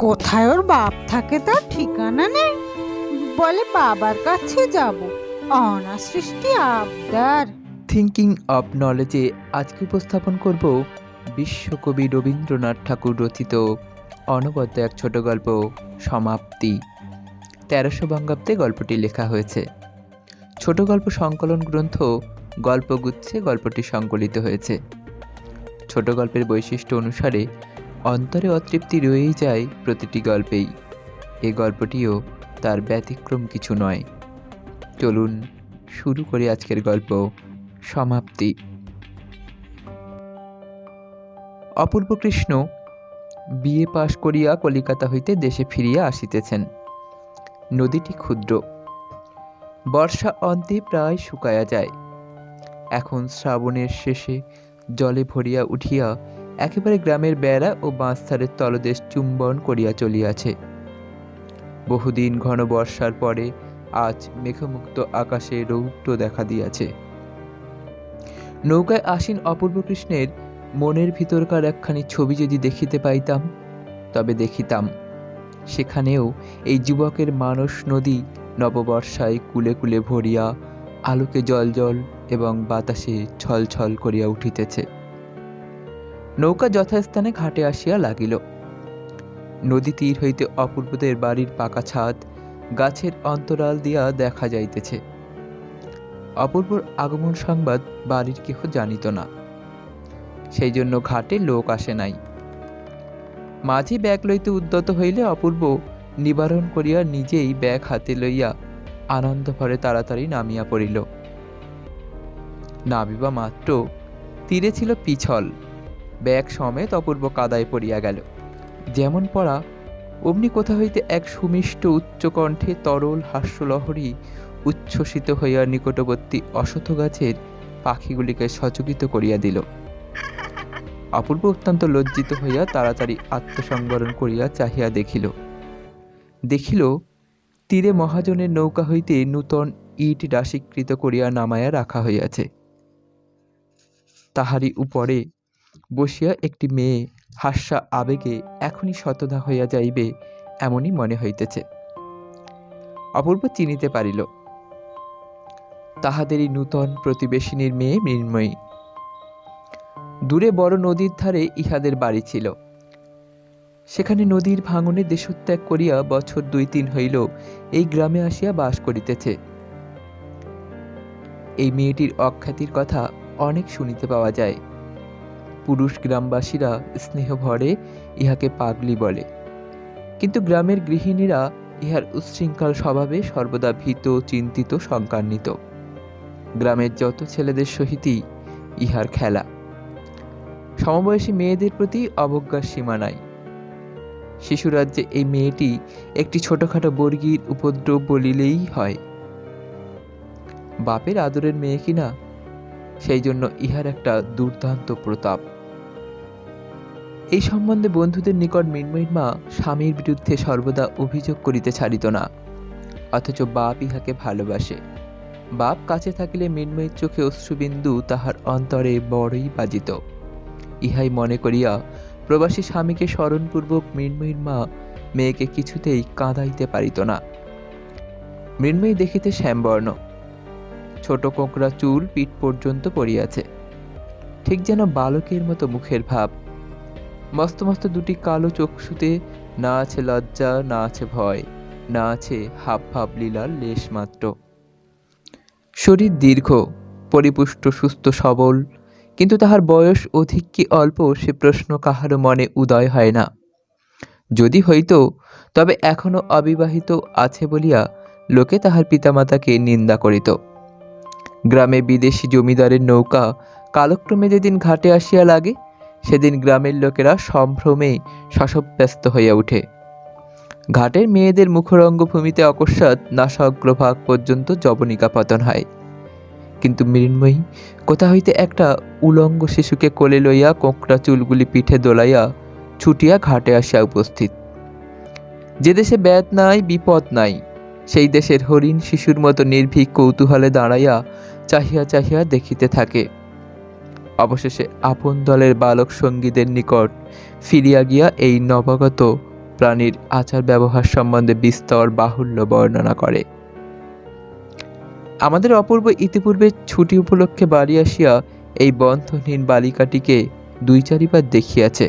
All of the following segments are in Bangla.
কোথায় ওর বাপ থাকে তার ঠিকানা নেই, বলে বাবার কাছে যাব। অনাথ সৃষ্টি আবদার। থিঙ্কিং অফ নলেজে আজকে উপস্থাপন করব বিশ্বকবি রবীন্দ্রনাথ ঠাকুর রচিত অনবদ্য এক ছোট গল্প সমাপ্তি। 1300 বঙ্গাব্দে গল্পটি লেখা হয়েছে। ছোট গল্প সংকলন গ্রন্থ গল্পগুচ্ছে গল্পটি সংকলিত হয়েছে। ছোট গল্পের বৈশিষ্ট্য অনুসারে অন্তরে অতৃপ্তি রয়েই যায় প্রতিটি গল্পেই। এই গল্পটিও তার ব্যতিক্রম কিছু নয়। চলুন শুরু করি আজকের গল্প সমাপ্তি। অপূর্ব কৃষ্ণ বিএ পাশ করিয়া কলিকাতা হইতে দেশে ফিরিয়া আসিতেছেন। নদীটি ক্ষুদ্র, বর্ষা অন্তে প্রায় শুকায়া যায়। এখন শ্রাবণের শেষে জলে ভরিয়া উঠিয়া একেবারে গ্রামের বেড়া ও বাঁশধারের তলদেশ চুম্বন করিয়া চলিয়াছে। বহুদিন ঘন বর্ষার পরে আজ মেঘমুক্ত আকাশে রৌদ্র দেখা দিয়াছে। নৌকায় আসীন অপূর্ব কৃষ্ণের মনের ভিতরকার একখানি ছবি যদি দেখিতে পাইতাম, তবে দেখিতাম সেখানেও এই যুবকের মানস নদী নববর্ষায় কুলে কুলে ভরিয়া আলোকে জল এবং বাতাসে ছলছল করিয়া উঠিতেছে। নৌকা যথাস্থানে ঘাটে আসিয়া লাগিল। নদী তীর হইতে অপূর্বদের বাড়ির পাকা ছাদ গাছের অন্তরাল দিয়া দেখা যাইতেছে। অপূর্বর আগমন সংবাদ বাড়ির কেহ জানিত না, সেই জন্য ঘাটে লোক আসে নাই। মাঝি ব্যাগ লইতে উদ্যত হইলে অপূর্ব নিবারণ করিয়া নিজেই ব্যাগ হাতে লইয়া আনন্দ ভরে তাড়াতাড়ি নামিয়া পড়িল। নামিবা মাত্র তীরে ছিল পিছল। ব্যাগ সমেত অপূর্ব কাদায় পড়িয়া গেল। যেমন পড়া অমনি কোথা হইতে এক সুমিষ্ট উচ্চকণ্ঠে তরল হাস্যলহরী উচ্ছ্বসিত হইয়া নিকটবর্তী অশ্বত্থ গাছের পাখিগুলিকে সচকিত করিয়া দিল। অপূর্ব অত্যন্ত লজ্জিত হইয়া তাড়াতাড়ি আত্মসংবরণ করিয়া চাহিয়া দেখিল তীরে মহাজনের নৌকা হইতে নূতন ইট রাশিকৃত করিয়া নামাইয়া রাখা হইয়াছে। তাহারই উপরে বসিয়া একটি মেয়ে হাস্যা আবেগে এখনই শতধা হইয়া যাইবে এমনই মনে হইতেছে। অপূর্ব চিনিতে পারিল তাহাদেরই নূতন প্রতিবেশিনীর মেয়ে মৃন্ময়ী। দূরে বড় নদীর ধারে ইহাদের বাড়ি ছিল। সেখানে নদীর ভাঙনে দেশত্যাগ করিয়া বছর 2-3 হইল এই গ্রামে আসিয়া বাস করিতেছে। এই মেয়েটির অখ্যাতির কথা অনেক শুনিতে পাওয়া যায়। পুরুষ গ্রামবাসীরা স্নেহ ভরে ইহাকে পাগলি বলে, কিন্তু গ্রামের গৃহিণীরা ইহার উচ্ছৃঙ্খল স্বভাবে সর্বদা ভীত, চিন্তিত, শঙ্কান্বিত। গ্রামের যত ছেলেদের সহিতই ইহার খেলা। সমবয়সী মেয়েদের প্রতি অবজ্ঞার সীমা নাই। শিশুরাজ্যে এই মেয়েটি একটি ছোটখাটো বর্গীর উপদ্রব বলিলেই হয়। বাপের আদরের মেয়ে কিনা, সেই জন্য ইহার একটা দুর্দান্ত প্রতাপ। এই সম্বন্ধে বন্ধুদের নিকট মৃন্ময়ীর মা স্বামীর বিরুদ্ধে সর্বদা অভিযোগ করিতে ছাড়িত না, অথচ বাপ ইহাকে ভালোবাসে। বাপ কাছে থাকিলে মৃন্ময়ীর চোখে অশ্রুবিন্দু তাহার অন্তরে বড়ই বাজিত। ইহাই মনে করিয়া প্রবাসী স্বামীকে স্মরণপূর্বক মৃন্ময়ীর মা মেয়েকে কিছুতেই কাঁদাইতে পারিত না। মৃন্ময়ী দেখিতে শ্যামবর্ণ, ছোট কোঁকড়া চুল পিঠ পর্যন্ত পড়িয়াছে, ঠিক যেন বালকের মতো মুখের ভাব। মস্ত মস্ত দুটি কালো চক্ষুতে না আছে লজ্জা, না আছে ভয়, না আছে হাব ভাব লীলার লেশ মাত্র। শরীর দীর্ঘ, পরিপুষ্ট, সুস্থ, সবল, কিন্তু তাহার বয়স অধিক কি অল্প সে প্রশ্ন কাহারও মনে উদয় হয় না। যদি হইত তবে এখনো অবিবাহিত আছে বলিয়া লোকে তাহার পিতামাতাকে নিন্দা করিত। গ্রামে বিদেশি জমিদারের নৌকা কালক্রমে যেদিন ঘাটে আসিয়া লাগে, সেদিন গ্রামের লোকেরা সম্ভ্রমে শশব্যস্ত হইয়া উঠে। ঘাটের মেয়েদের মুখরঙ্গভূমিতে অকস্মাৎ নাসাগ্রভাগ পর্যন্ত যবনিকা পতন হয়। কিন্তু মৃন্ময়ী কোথা হইতে একটা উলঙ্গ শিশুকে কোলে লইয়া কোঁকড়া চুলগুলি পিঠে দোলাইয়া ছুটিয়া ঘাটে আসিয়া উপস্থিত। যে দেশে ব্যাধ নাই, বিপদ নাই, সেই দেশের হরিণ শিশুর মতো নির্ভীক কৌতূহলে দাঁড়াইয়া চাহিয়া চাহিয়া দেখিতে থাকে। অবশেষে আপন দলের বালক সঙ্গীদের নিকট ফিরিয়া গিয়া এই নবাগত প্রাণীর আচার ব্যবহার সম্বন্ধে বিস্তর বাহুল্য বর্ণনা করে। আমাদের অপূর্ব ইতিপূর্বে ছুটি উপলক্ষে বাড়ি আসিয়া এই বন্ধনহীন বালিকাটিকে 2-4 বার দেখিয়াছে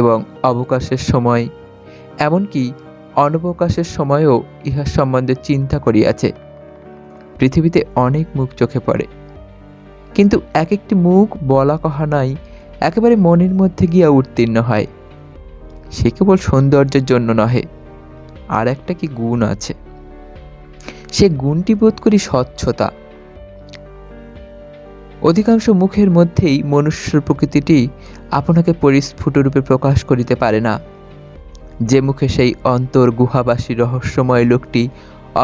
এবং অবকাশের সময়, এমনকি অনবকাশের সময়ও ইহার সম্বন্ধে চিন্তা করিয়াছে। পৃথিবীতে অনেক মুখ চোখে পড়ে, কিন্তু এক একটি মুখ বলা কহা নাই একেবারে মনের মধ্যে গিয়া উত্তীর্ণ হয়। সে কেবল সৌন্দর্যের জন্য নহে, আর একটা কি গুণ আছে, সে গুণটি বোধ করি স্বচ্ছতা। অধিকাংশ মুখের মধ্যেই মনুষ্যের প্রকৃতিটি আপনাকে পরিস্ফুটরূপে প্রকাশ করিতে পারে না। যে মুখে সেই অন্তর গুহাবাসী রহস্যময় লোকটি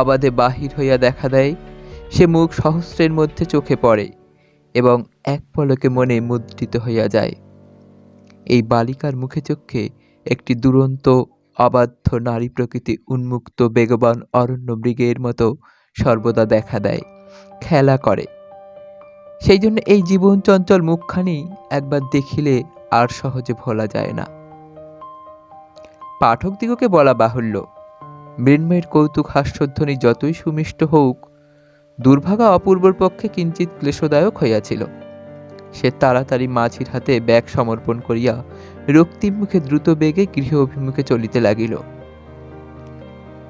অবাধে বাহির হইয়া দেখা দেয়, সে মুখ সহস্রের মধ্যে চোখে পড়ে এবং এক পলকে মনে মুদ্রিত হইয়া যায়। এই বালিকার মুখে চক্ষে একটি দুরন্ত অবাধ্য নারী প্রকৃতি উন্মুক্ত বেগবান অরণ্য মৃগের মতো সর্বদা দেখা দেয়, খেলা করে। সেই জন্য এই জীবন চঞ্চল মুখখানি একবার দেখিলে আর সহজে ভোলা যায় না। পাঠকদিগকে বলা বাহুল্য, মৃন্ময়ের কৌতুক হাস্যধ্বনি যতই সুমিষ্ট হোক, দুর্ভাগা অপূর্বর পক্ষে কিঞ্চিত ক্লেশদায়ক হইয়াছিল। সে তাড়াতাড়ি মাঝির হাতে ব্যাগ সমর্পণ করিয়া রক্তিম মুখে দ্রুত বেগে গৃহ অভিমুখে চলিতে লাগিল।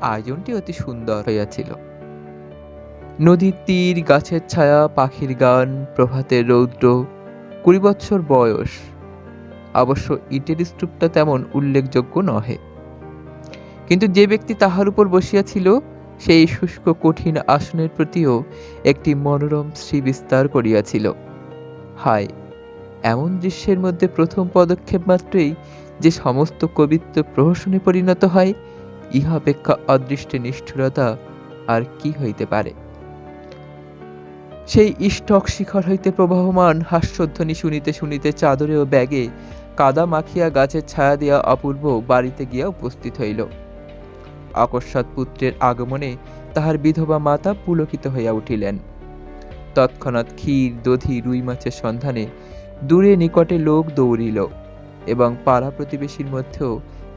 আয়োজনটি অতি সুন্দর হইয়াছিল। নদীর তীর, গাছের ছায়া, পাখির গান, প্রভাতের রৌদ্র, 20 বৎসর বয়স। অবশ্য ইটের স্তূপটা তেমন উল্লেখযোগ্য নহে, কিন্তু যে ব্যক্তি তাহার উপর বসিয়াছিল সেই শুষ্ক কঠিন আসনের প্রতিও একটি মনোরম শ্রী বিস্তার করিয়াছিল। হায়, এমন দৃশ্যের মধ্যে প্রথম পদক্ষেপ মাত্রই যে সমস্ত কবিত্ব প্রহসনে পরিণত হয়, ইহা অপেক্ষা অদৃষ্টে নিষ্ঠুরতা আর কি হইতে পারে। সেই ইষ্টক শিখর হইতে প্রবাহমান হাস্যধ্বনি শুনিতে শুনিতে চাদরে ও ব্যাগে কাদা মাখিয়া গাছের ছায়া দিয়া অপূর্ব বাড়িতে গিয়া উপস্থিত হইল। অকস্মাৎ পুত্রের আগমনে তাহার বিধবা মাতা পুলকিত হইয়া উঠিলেন। তৎক্ষণাৎ ক্ষীর, দধি, রুই মাছের সন্ধানে দূরে নিকটে লোক দৌড়িল এবং পাড়া প্রতিবেশীর মধ্যেও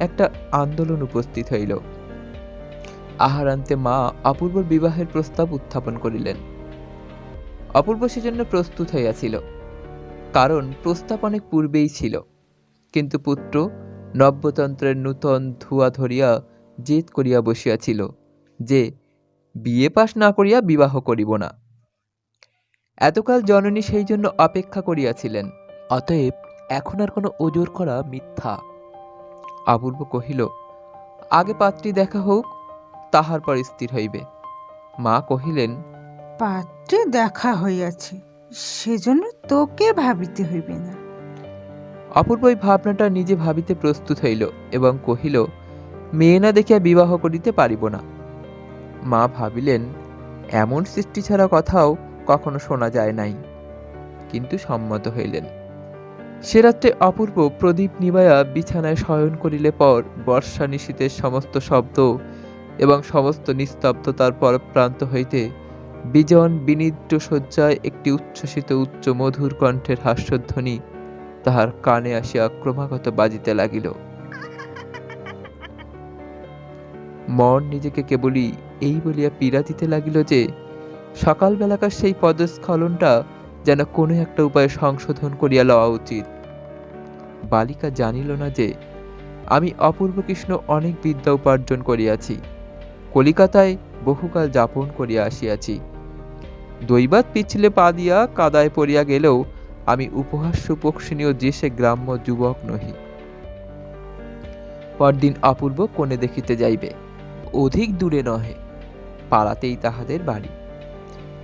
একটা আন্দোলন উপস্থিত হইল। আহারান্তে মা অপূর্বর বিবাহের প্রস্তাব উত্থাপন করিলেন। অপূর্ব সেজন্য প্রস্তুত হইয়াছিল, কারণ প্রস্তাব অনেক পূর্বেই ছিল। কিন্তু পুত্র নব্যতন্ত্রের নূতন ধুয়া ধরিয়া জেদ করিয়া বসিয়াছিল যে বিয়ে পাশ না করিয়া বিবাহ করিব না। এতকাল জননী সেই জন্য অপেক্ষা করিয়াছিলেন, অতএব এখন আর কোনো ওজর করা মিথ্যা। অপূর্ব কহিল, আগে পাত্রী দেখা হোক, তাহার পর স্থির হইবে। মা কহিলেন, পাত্রে দেখা হইয়াছে, সেজন্য তোকে ভাবিতে হইবে না। অপূর্ব এই ভাবনাটা নিজে ভাবিতে প্রস্তুত হইল এবং কহিল, মেয়ে না দেখিয়া বিবাহ করিতে পারিব না। মা ভাবিলেন, এমন সৃষ্টি ছাড়া কথাও কখনো শোনা যায় নাই, কিন্তু সম্মত হইলেন। সে রাত্রে অপূর্ব প্রদীপ নিবাইয়া বিছানায় শয়ন করিলে পর বর্ষা নিশীথের সমস্ত শব্দ এবং সমস্ত নিস্তব্ধতার পর প্রান্ত হইতে বিজন বিনিদ্র শয্যায় একটি উচ্ছ্বসিত উচ্চ মধুর কণ্ঠের হাস্যধ্বনি তাহার কানে আসিয়া ক্রমাগত বাজিতে লাগিল। মন নিজেকে কেবলই এই বলিয়া পীড়া দিতে লাগিল যে সকালবেলাকার সেই পদস্খলনটা যেন কোনো একটা উপায়ে সংশোধন করিয়া লওয়া উচিত। বালিকা জানিল না যে আমি অপূর্ব কৃষ্ণ অনেক বিদ্যা উপার্জন করিয়াছি, কলিকাতায় বহুকাল যাপন করিয়া আসিয়াছি। দৈবাত পিছলে পা দিয়া কাদায় পড়িয়া গেলেও আমি উপহাস্য উপক্ষণীয় যে সে গ্রাম্য যুবক নহি। পরদিন অপূর্ব কোণে দেখিতে যাইবে, অধিক দূরে নহে, পাড়াতেই তাহাদের বাড়ি।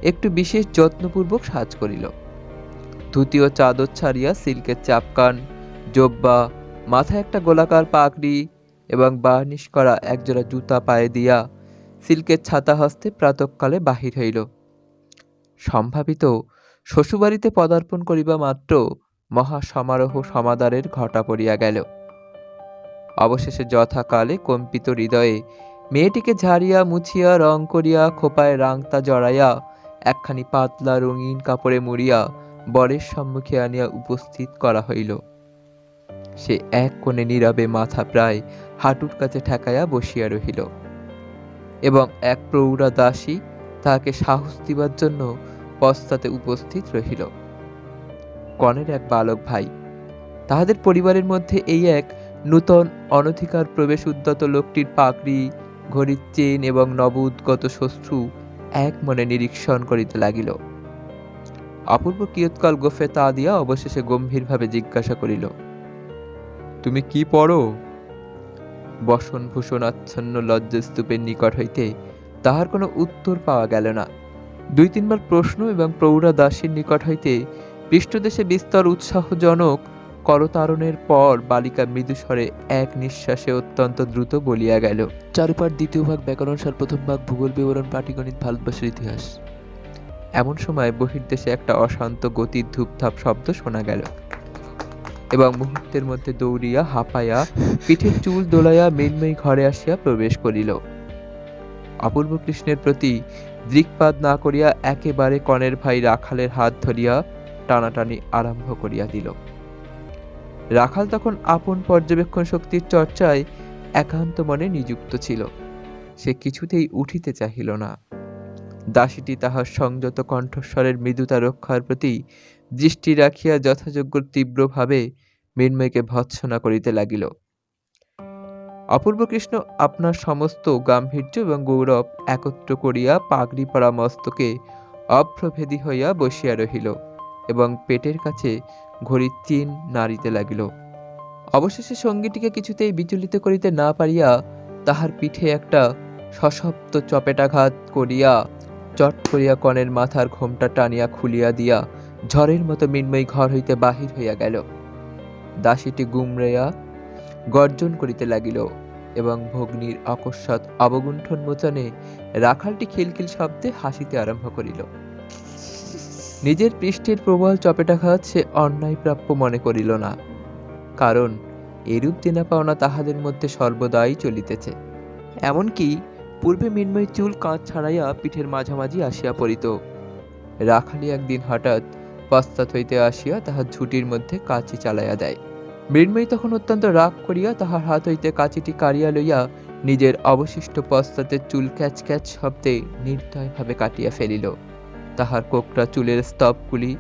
একটু বিশেষ যত্নপূর্বক সাজ করিল। ধুতি ও চাদর ছাড়িয়া সিল্কের চাপকান, জব্বা, মাথায় একটা গোলাকার পাগড়ি এবং বার্নিশ করা একজোড়া জুতা পায়ে দিয়া সিল্কের ছাতা হস্তে প্রাতঃকালে বাহির হইল। সম্ভাবিত শ্বশুরবাড়িতে পদার্পণ করিবা মাত্র মহা সমারোহ সমাদরের ঘটা পড়িয়া গেল। অবশেষে যথাকালে কম্পিত হৃদয়ে মেয়েটিকে ঝাড়িয়া মুছিয়া রং করিয়া খোপায় রাংতা জড়াইয়া একখানি পাতলা রঙিন কাপড়ে মুড়িয়া বরের সম্মুখে আনিয়া উপস্থিত করা হইল। সে এক কোণে নীরবে মাথা প্রায় হাঁটুর কাছে ঠেকাইয়া বসিয়া রহিল, এবং এক প্রৌঢ়া দাসী তাহাকে সাহস দিবার জন্য পশ্চাতে উপস্থিত রহিল। কনের এক বালক ভাই, তাহাদের পরিবারের মধ্যে এই এক নূতন অনধিকার প্রবেশ উদ্যত লোকটির পাগড়ি, ঘড়ির চেন এবং নবোদ্গত শ্বশ্রু এক মনে নিরীক্ষণ করিতে লাগিল। অপূর্ব কিয়ৎকাল গোফে তা দিয়া অবশেষে গম্ভীরভাবে জিজ্ঞাসা করিল, তুমি কি পড়ো? বসন ভূষণ আচ্ছন্ন লজ্জাস্তূপের নিকট হইতে তাহার কোনো উত্তর পাওয়া গেল না। 2-3 বার প্রশ্ন এবং প্রৌঢ়া দাসীর নিকট হইতে পৃষ্ঠদেশে বিস্তর উৎসাহজনক করতারণের পর বালিকা মৃদুস্বরে এক নিঃশ্বাসে অত্যন্ত দ্রুত বলিয়া গেল, চারুপাঠ 2য় ভাগ, ব্যাকরণ সার 1ম ভাগ, ভূগোল বিবরণ, পাটিগণিত, ভারতবর্ষের ইতিহাস। এমন সময় বহির্দেশে একটা অশান্ত গতির ধূপধাপ শব্দ শোনা গেল, এবং মুহূর্তের মধ্যে দৌড়িয়া হাঁপাইয়া পিঠের চুল দোলাইয়া মৃন্ময়ী ঘরে আসিয়া প্রবেশ করিল। অপূর্ব কৃষ্ণের প্রতি দৃকপাত না করিয়া একেবারে কনের ভাই রাখালের হাত ধরিয়া টানাটানি আরম্ভ করিয়া দিল। রাখাল তখন আপন পর্যবেক্ষণ শক্তির চর্চায় একান্ত মনে নিযুক্ত ছিল। সে কিছুতেই উঠিতে চাহিল না। দাসীটি তাহার সংযত কণ্ঠস্বরের মৃদুতা রক্ষার প্রতি দৃষ্টি রাখিয়া যথাযোগ্য তীব্রভাবে মৃন্ময়কে ভৎসনা করিতে লাগিল। অপূর্ব কৃষ্ণ আপনার সমস্ত গাম্ভীর্য এবং গৌরব একত্র করিয়া পাগড়ি পরা মস্তকে অভ্রভেদী হইয়া বসিয়া রহিল এবং পেটের কাছে ঘড়ির চেন নাড়িতে লাগিল। অবশেষে সঙ্গীটিকে কিছুতেই বিচলিত করিতে না পারিয়া তাহার পিঠে একটা সশব্দ চপেটাঘাত করিয়া চট করিয়া কনের মাথার ঘোমটা টানিয়া খুলিয়া দিয়া ঝড়ের মতো মৃন্ময়ী ঘর হইতে বাহির হইয়া গেল। দাসীটি গুমরাইয়া গর্জন করিতে লাগিল এবং ভগ্নীর অকস্মাৎ অবগুণ্ঠন মোচনে রাখালটি খিলখিল শব্দে হাসিতে আরম্ভ করিল। নিজের পৃষ্ঠের প্রবল চপেটাঘাত সে অন্যায় প্রাপ্য মনে করিল না, কারণ এরূপ দেনা পাওনা তাহাদের মধ্যে সর্বদাই চলিতেছে। এমনকি পূর্বে মৃন্ময়ী চুল কাঁচ ছাড়াইয়া পিঠের মাঝামাঝি আসিয়া পড়িত। রাখালি একদিন হঠাৎ পশ্চাৎ হইতে আসিয়া তাহার ঝুঁটির মধ্যে কাঁচি চালাইয়া দেয়। মৃন্ময়ী তখন অত্যন্ত রাগ করিয়া তাহার হাত হইতে কাঁচিটি কাড়িয়া লইয়া নিজের অবশিষ্ট পশ্চাতের চুল ক্যাচ ক্যাচ শব্দে নির্দয়ভাবে কাটিয়া ফেলিল। তাহার কোকড়া চুলের স্তবগুলি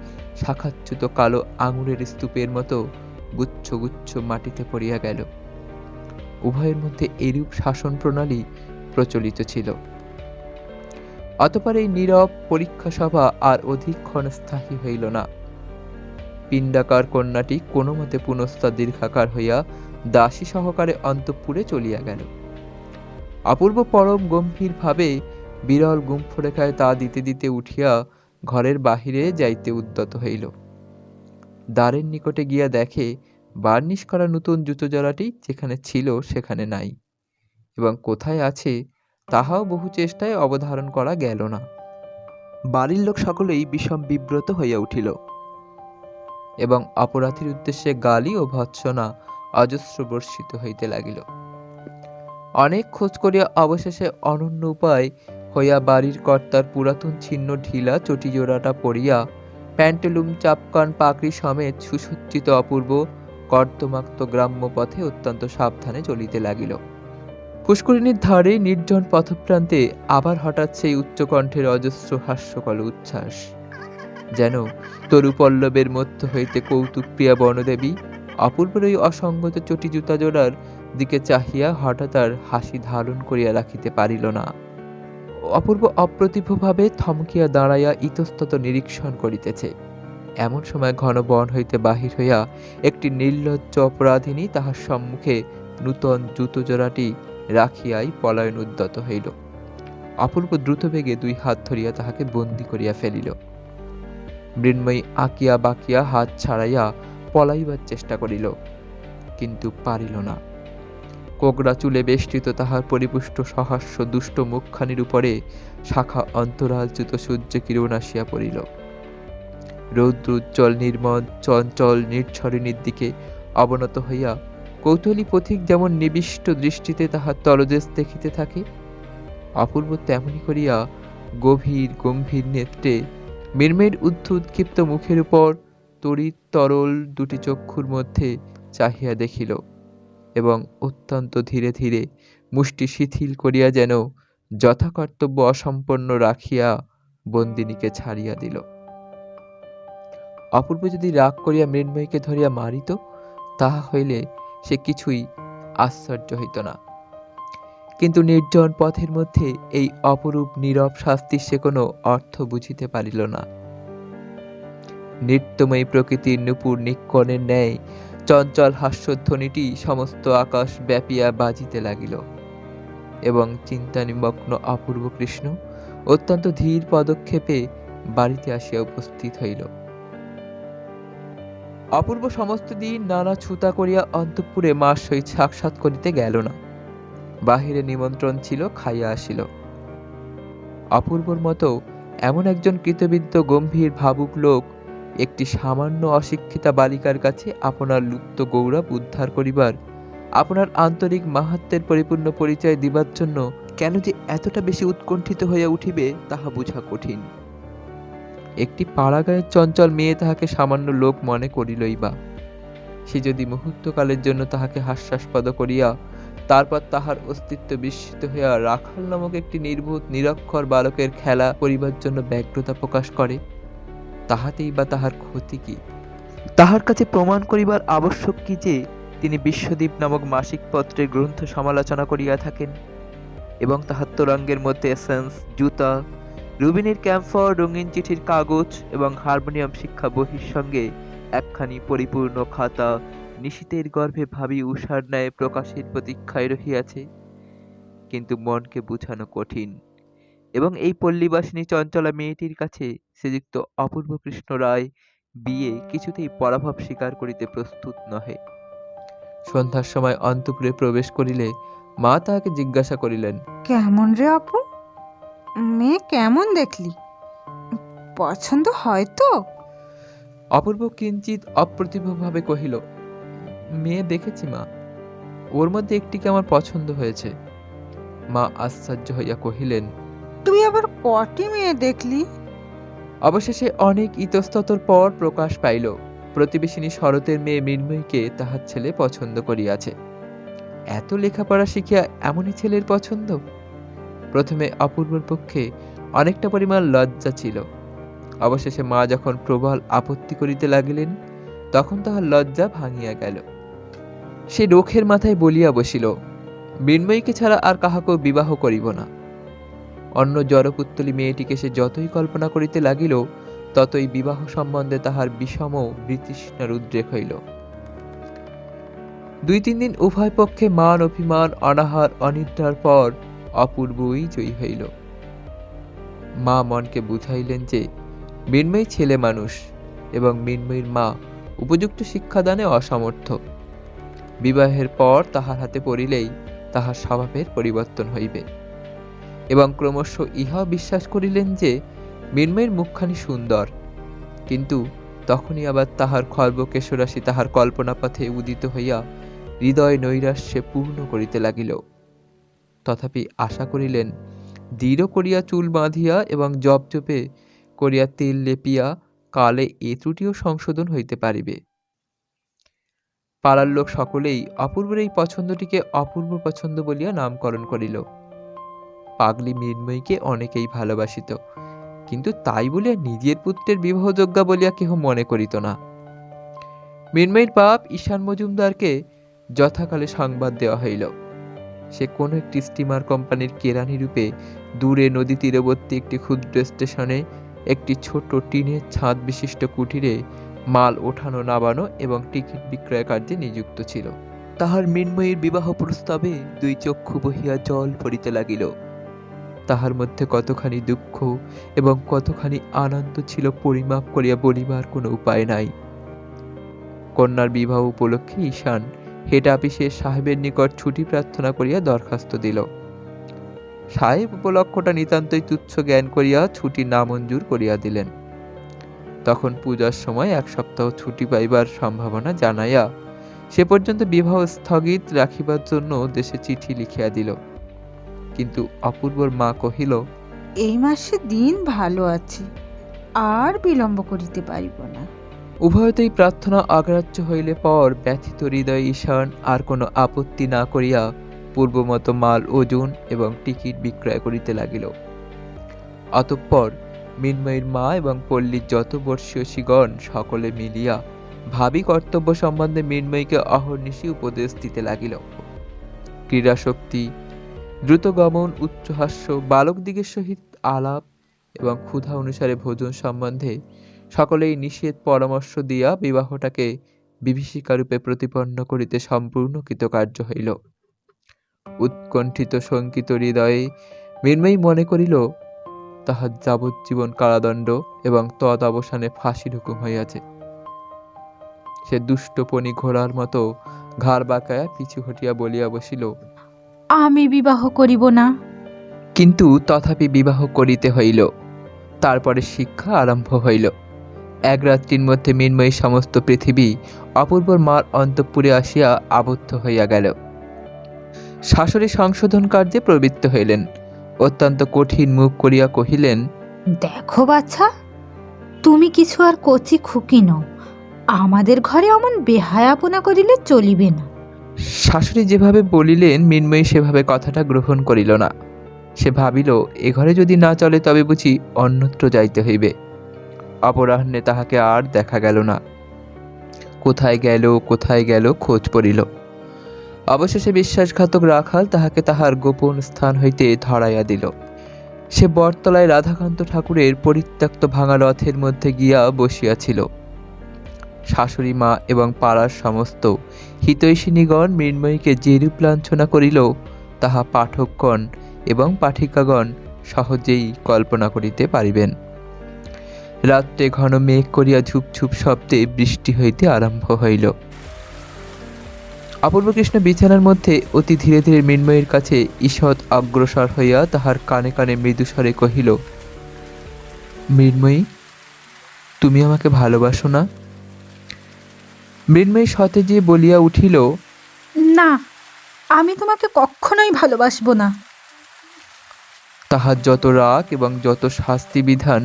শাখাচ্যুত কালো আঙুরের স্তূপের মতো গুচ্ছ গুচ্ছ মাটিতে পড়িয়া গেল। উভয়ের মধ্যে এরূপ শাসন প্রণালী প্রচলিত ছিল। অতঃপর এই নীরব পরীক্ষা সভা আর অধিকক্ষণ স্থায়ী হইল না। পিণ্ডাকার কন্যাটি কোনো মতে পুনস্তা দীর্ঘাকার হইয়া দাসী সহকারে অন্তঃপুরে চলিয়া গেল। অপূর্ব পরম গম্ভীরভাবে বিরল গুম্ফরেখায় তা দিতে দিতে উঠিয়া ঘরের বাহিরে যাইতে উদ্যত হইল। দ্বারের নিকটে গিয়া দেখে বার্নিশ করা নূতন জুতো জোড়াটি যেখানে ছিল সেখানে নাই, এবং কোথায় আছে তাহাও বহু চেষ্টায় অবধারণ করা গেল না। বাড়ির লোক সকলেই বিষম বিব্রত হইয়া উঠিল এবং অপরাধীর উদ্দেশ্যে গালি ও ভৎসনা অজস্র বর্ষিত হইতে লাগিল। অনেক খোঁজ করিয়া অবশেষে অনন্য উপায় হইয়া বাড়ির কর্তার পুরাতন ছিন্ন ঢিলা চটিজোড়াটা পরিয়া প্যান্টেলুম চাপকান পাকড়ি সমেত সুসজ্জিত অপূর্ব কর্দমাক্ত গ্রাম্য পথে অত্যন্ত সাবধানে চলিতে লাগিল। পুষ্করিণীর ধারে নির্জন পথপ্রান্তে আবার হঠাৎ সেই উচ্চকণ্ঠের অজস্র হাস্যকল উচ্ছ্বাস, যেন তরুপল্লবের মধ্য হইতে কৌতুকপ্রিয়া বনদেবী অপূর্বের ওই অসঙ্গত চটি জুতা জোড়ার দিকে চাহিয়া হঠাৎ আর হাসি ধারণ করিয়া রাখিতে পারিল না। অপূর্ব অপ্রতিভভাবে থমকিয়া দাঁড়াইয়া ইতস্তত নিরীক্ষণ করিতেছে। এমন সময় ঘন বন হইতে বাহির হইয়া একটি নির্লজ্জ অপরাধিনী তাহার সম্মুখে নূতন জুতো জোড়াটি রাখিয়াই পলায়ন উদ্যত হইল। অপূর্ব দ্রুতবেগে 2 হাত ধরিয়া তাহাকে বন্দী করিয়া ফেলিল। মৃন্ময়ী আঁকিয়া বাঁকিয়া হাত ছাড়াইয়া পলাইবার চেষ্টা করিল, কিন্তু পারিল না। কোকড়া চুলে বেষ্টিত তাহার পরিপুষ্ট সহাস্য দুষ্ট মুখখানির উপরে শাখা অন্তরালচ্যুত সূর্য কিরণ আসিয়া পড়িল। রৌদ্রোজ্জ্বল নির্মল চঞ্চল নির্ঝরিণীর দিকে অবনত হইয়া কৌতূহলী পথিক যেমন নিবিষ্ট দৃষ্টিতে তাহার তলদেশ দেখিতে থাকে, অপূর্ব তেমনি করিয়া গভীর গম্ভীর নেত্রে মৃন্ময়ীর উৎক্ষিপ্ত মুখের উপর তড়িৎ তরল 2টি চক্ষুর মধ্যে চাহিয়া দেখিল। এবং অত্যন্ত ধীরে ধীরে মুষ্টি শিথিল করিয়া যেন যথাকর্তব্য অসম্পন্ন রাখিয়া বন্দিনীকে ছাড়িয়া দিল। অপূর্ব যদি রাগ করিয়া মৃন্ময়ীকে ধরিয়া মারিত, তাহা হইলে সে কিছুই আশ্চর্য হইত না। কিন্তু নির্জন পথের মধ্যে এই অপরূপ নীরব শাস্তির সে কোনো অর্থ বুঝিতে পারিল না। নৃত্যময়ী প্রকৃতির নূপুর নিক্কণের ন্যায় চঞ্চল হাস্যধ্বনিটি সমস্ত আকাশ ব্যাপিয়া বাজিতে লাগিল এবং চিন্তানিমগ্ন অপূর্ব কৃষ্ণ অত্যন্ত ধীর পদক্ষেপে বাড়িতে আসিয়া উপস্থিত হইল। অপূর্ব সমস্ত দিন নানা ছুতা করিয়া অন্তঃপুরে মার সহিত সাক্ষাৎ করিতে গেল না। বাহিরে নিমন্ত্রণ ছিল, খাইয়া আসিল। অপূর্বর মতো এমন একজন কৃতবিদ্য গম্ভীর ভাবুক লোক একটি সামান্য অশিক্ষিতা বালিকার কাছে আপনার লুপ্ত গৌরব উদ্ধার করিবার, আপনার আন্তরিক মাহাত্ম্যের পরিপূর্ণ পরিচয় দিবার জন্য কেন যে এতটা বেশি উৎকণ্ঠিত হইয়া উঠিবে তাহা বুঝা কঠিন। একটি পাড়াগাঁয়ের চঞ্চল মেয়ে তাহাকে সামান্য লোক মনে করিলই বা, সে যদি মুহূর্তকালের জন্য তাহাকে হাস্যাস্পদ করিয়া তারপর তাহার অস্তিত্ব বিস্মিত হইয়া রাখাল নামক একটি নির্বোধ নিরক্ষর বালকের খেলা করিবার জন্য ব্যগ্রতা প্রকাশ করে, তাহাতেই বা তাহার ক্ষতি কি? তাহার কাছে প্রমাণ করিবার আবশ্যক কি যে তিনি বিশ্বদীপ নামক মাসিক পত্রের গ্রন্থ সমালোচনা করিয়া থাকেন এবং তাহার তোরঙ্গের মধ্যে এসেন্স, জুতা, রুবিনের ক্যাম্ফর, রঙিন চিঠির কাগজ এবং হারমোনিয়াম শিক্ষা বহির সঙ্গে একখানি পরিপূর্ণ খাতা নিশীতের গর্ভে ভাবি উষার ন্যায় প্রকাশের প্রতীক্ষায় রহিয়াছে। কিন্তু মনকে বুঝানো কঠিন এবং এই পল্লীবাসিনী চঞ্চলা মেয়েটির কাছে শ্রীযুক্ত অপূর্ব কৃষ্ণ রায় বিয়ে কিছুতেই পরাভব স্বীকার করিতে প্রস্তুত নহে। সন্ধ্যার সময় অন্তঃপুরে প্রবেশ করিলে মা তাহাকে জিজ্ঞাসা করিলেন, কেমন রে অপু, মেয়ে কেমন দেখলি? পছন্দ হয় তো? অপূর্ব কিঞ্চিত অপ্রতিভভাবে কহিল, মেয়ে দেখেছি মা, ওর মধ্যে একটিকে আমার পছন্দ হয়েছে। মা আশ্চর্য হইয়া কহিলেন, তুই আবার কটি মেয়ে দেখলি? অবশেষে অনেক ইতস্ততর পর প্রকাশ পাইল, প্রতিবেশিনী শরতের মেয়ে মৃন্ময়ীকে তাহার ছেলে পছন্দ করিয়াছে। এত লেখাপড়া শিখিয়া এমনই ছেলের পছন্দ? প্রথমে অপূর্বর পক্ষে অনেকটা পরিমাণ লজ্জা ছিল। অবশেষে মা যখন প্রবল আপত্তি করিতে লাগিলেন, তখন তাহার লজ্জা ভাঙিয়া গেল। সে রোখের মাথায় বলিয়া বসিল, মৃন্ময়ীকে ছাড়া আর কাহাকেও বিবাহ করিব না। অন্য জড়পুত্তলী মেয়েটিকে সে যতই কল্পনা করিতে লাগিল, ততই বিবাহ সম্বন্ধে তাহার বিষম বিতৃষ্ণার উদ্রেক হইল। 2-3 দিন উভয় পক্ষে মান অভিমান, অনাহার অনিদ্রার পর অপূর্বই জয়ী হইল। মা মনকে বুঝাইলেন যে মৃন্ময়ী ছেলে মানুষ এবং মৃন্ময়ীর মা উপযুক্ত শিক্ষাদানে অসমর্থ। বিবাহের পর তাহার হাতে পড়িলেই তাহার স্বভাবের পরিবর্তন হইবে এবং ক্রমশ ইহাও বিশ্বাস করিলেন যে মৃন্ময়ীর মুখখানি সুন্দর, কিন্তু তখনই আবার তাহার খর্বকেশরাশি তাহার কল্পনা পথে উদিত হইয়া হৃদয় নৈরাশ্যে পূর্ণ করিতে লাগিল। তথাপি আশা করিলেন দৃঢ় করিয়া চুল বাঁধিয়া এবং জপজপে করিয়া তেল লেপিয়া কালে এ ত্রুটিও সংশোধন হইতে পারিবে। পাড়ার লোক সকলেই অপূর্বের এই পছন্দটিকে অপূর্ব পছন্দ বলিয়া নামকরণ করিল। পাগলি মৃন্ময়ীকে অনেকেই ভালোবাসিত, কিন্তু তাই বলিয়া নিজের পুত্রের বিবাহযোগ্যা বলিয়া কেহ মনে করিত না। মৃন্ময়ীর বাপ ঈশান মজুমদারকে যথাকালে সংবাদ দেওয়া হইল। সে কোনো একটি স্টিমার কোম্পানির কেরানি রূপে দূরে নদী তীরবর্তী একটি ক্ষুদ্র স্টেশনে একটি ছোট টিনের ছাদ বিশিষ্ট কুটিরে মাল ওঠানো, নামানো এবং টিকিট বিক্রয় কার্যে নিযুক্ত ছিল। তাহার মৃন্ময়ীর বিবাহ প্রস্তাবে 2 চক্ষু বহিয়া জল পড়িতে লাগিল। তাহার মধ্যে কতখানি দুঃখ এবং কতখানি আনন্দ ছিল পরিমাপ করিয়া বলিবার কোনো উপায় নাই। কন্যার বিবাহ উপলক্ষে ঈশান হেড অফিসে সাহেবের নিকট ছুটি প্রার্থনা করিয়া দরখাস্ত দিল। সাহেব উপলক্ষটা নিতান্তই তুচ্ছ জ্ঞান করিয়া ছুটি নামঞ্জুর করিয়া দিলেন। তখন পূজার সময় 1 সপ্তাহ ছুটি পাইবার সম্ভাবনা জানাইয়া সে পর্যন্ত বিবাহ স্থগিত রাখিবার জন্য দেশে চিঠি লিখিয়া দিল। কিন্তু অপূর্বর মা কহিল, এই মাসে দিন ভালো আছে, আর বিলম্ব করিতে পারিব না। উভয়তেই প্রার্থনা অগ্রাহ্য হইলে পর ব্যথিত হৃদয় ঈশান আর কোনো আপত্তি না করিয়া পূর্বমত মাল ওজন এবং টিকিট বিক্রয় করিতে লাগিল। অতঃপর মৃন্ময়ীর মা এবং পল্লীর যত বর্ষীয়সীগণ সকলে মিলিয়া ভাবী কর্তব্য সম্বন্ধে মৃন্ময়ীকে অহর্নিশি উপদেশ দিতে লাগিল। ক্রীড়াশক্তি, দ্রুতগমন, উচ্চহাস্য, বালকদিগের সহিত আলাপ এবং ক্ষুধা অনুসারে ভোজন সম্বন্ধে সকলেই নিষেধ পরামর্শ দিয়া বিবাহটাকে বিভীষিকারূপে প্রতিপন্ন করিতে সম্পূর্ণ কৃতকার্য হইল। উৎকণ্ঠিত শঙ্কিত হৃদয়ে মৃন্ময়ী মনে করিল তাহার যাবজ্জীবন কারাদণ্ড এবং তদ অবসানে ফাঁসির হুকুম হইয়াছে। সে দুষ্টপনি ঘোড়ার মতো ঘাড় বাঁকায়া পিছু হটিয়া বলিয়া বসিল, আমি বিবাহ করিব না। কিন্তু তথাপি বিবাহ করিতে হইল। তারপরে শিক্ষা আরম্ভ হইল। এক রাত্রির মধ্যে মৃন্ময়ী সমস্ত পৃথিবী অপূর্বর মার অন্তঃপুরে আসিয়া আবদ্ধ হইয়া গেল। শাশুড়ি সংশোধন কার্যে প্রবৃত্ত হইলেন। অত্যন্ত কঠিন মুখ করিয়া কহিলেন, দেখো বাছা, তুমি কিছু আর কচি খুকি নও, আমাদের ঘরে অমন বেহায়াপনা করিলে চলিবে না। শাশুড়ি যেভাবে বলিলেন মৃন্ময়ী সেভাবে কথাটা গ্রহণ করিল না। সে ভাবিল, এ ঘরে যদি না চলে তবে বুঝি অন্যত্র যাইতে হইবে। অপরাহ্নে তাহাকে আর দেখা গেল না। কোথায় গেল খোঁজ পড়িল। অবশেষে বিশ্বাসঘাতক রাখাল তাহাকে তাহার গোপন স্থান হইতে ধরাইয়া দিল। সে বটতলায় রাধাকান্ত ঠাকুরের পরিত্যক্ত ভাঙা রথের মধ্যে গিয়া বসিয়াছিল। শাশুড়ি মা এবং পাড়ার সমস্ত হিতৈষিণীগণ মৃন্ময়ীকে যেরূপ লাঞ্ছনা করিল তাহা পাঠকগণ এবং পাঠিকাগণ সহজেই কল্পনা করিতে পারিবেন। রাত্রে ঘন মেঘ করিয়া ঝুপঝুপ শব্দে বৃষ্টি হইতে আরম্ভ হইল। অপূর্বকৃষ্ণ বিছানার মধ্যে অতি ধীরে ধীরে মৃন্ময়ীর কাছে ঈষৎ অগ্রসর হইয়া তাহার কানে কানে মৃদুস্বরে কহিল, মৃন্ময়ী, তুমি আমাকে ভালোবাসো না? মৃন্ময়ী সতেজে বলিয়া উঠিল, না, আমি তোমাকে কখনোই ভালোবাসবো না। তাহার যত রাগ এবং যত শাস্তি বিধান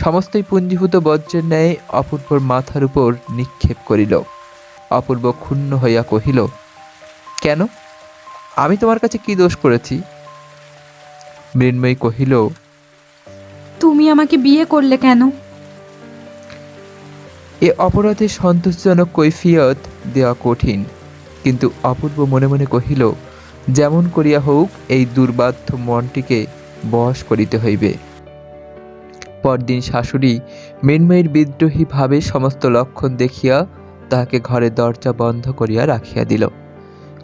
সমস্তই পুঞ্জীভূত বজ্রের ন্যায় অপূর্বর মাথার উপর নিক্ষেপ করিল। অপূর্ব ক্ষুণ্ণ হইয়া কহিল, কেন? আমি তোমার কাছে কি দোষ করেছি? মৃন্ময়ী কহিল, তুমি আমাকে বিয়ে করলে কেন? এ অপরাধে সন্তোষজনক কৈফিয়ত দেওয়া কঠিন, কিন্তু অপূর্ব মনে মনে কহিল, যেমন করিয়া হোক এই দুর্বাধ্য মনটিকে বশ করিতে হইবে। পরদিন শাশুড়ি মৃন্ময়ীর বিদ্রোহী ভাবে সমস্ত লক্ষণ দেখিয়া তাহাকে ঘরে দরজা বন্ধ করিয়া রাখিয়া দিল।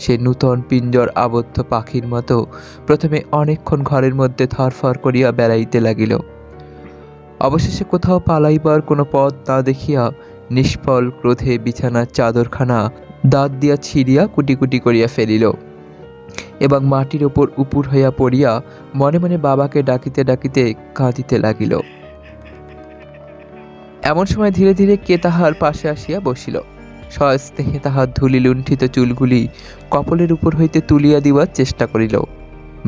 সে নূতন পিঞ্জর আবদ্ধ পাখির মতো প্রথমে অনেকক্ষণ ঘরের মধ্যে থরফর করিয়া বেড়াইতে লাগিল। অবশেষে কোথাও পালাইবার কোনো পথ না দেখিয়া নিষ্ফল ক্রোধে বিছানার চাদরখানা দাঁত দিয়া ছিঁড়িয়া কুটি কুটি করিয়া ফেলিল এবং মাটির ওপর উপুর হইয়া পড়িয়া মনে মনে বাবাকে ডাকিতে ডাকিতে কাঁদিতে লাগিল। এমন সময় ধীরে ধীরে কে তাহার পাশে আসিয়া বসিল। সস্নেহে তাহার ধূলি লুণ্ঠিত চুলগুলি কপলের উপর হইতে তুলিয়া দিবার চেষ্টা করিল।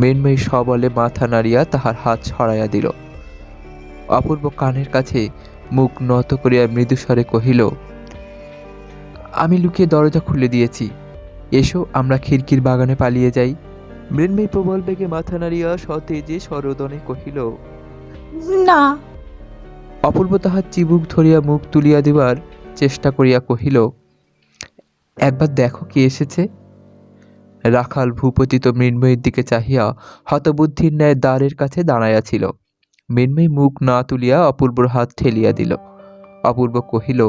মৃন্ময়ী সবলে মাথা নাড়িয়া তাহার হাত ছড়াইয়া দিল। অপূর্ব কানের কাছে মুখ নত করিয়া মৃদুস্বরে কহিল, আমি লুকিয়ে দরজা খুলে দিয়েছি, এসো আমরা খিড়কির বাগানে পালিয়ে যাই। মৃন্ময়ী প্রবল বেগে মাথা নাড়িয়া সতেজে সরোদনে কহিল, না। অপূর্ব তাহার চিবুক ধরিয়া মুখ তুলিয়া দিবার চেষ্টা করিয়া কহিল, একবার দেখো কে এসেছে। রাখাল ভূপতিত মৃন্ময়ীর দিকে চাহিয়া হতবুদ্ধির ন্যায় দ্বারের কাছে দাঁড়াইয়াছিল। মৃন্ময়ী মুখ না তুলিয়া অপূর্বর হাত ঠেলিয়া দিল। অপূর্ব কহিল,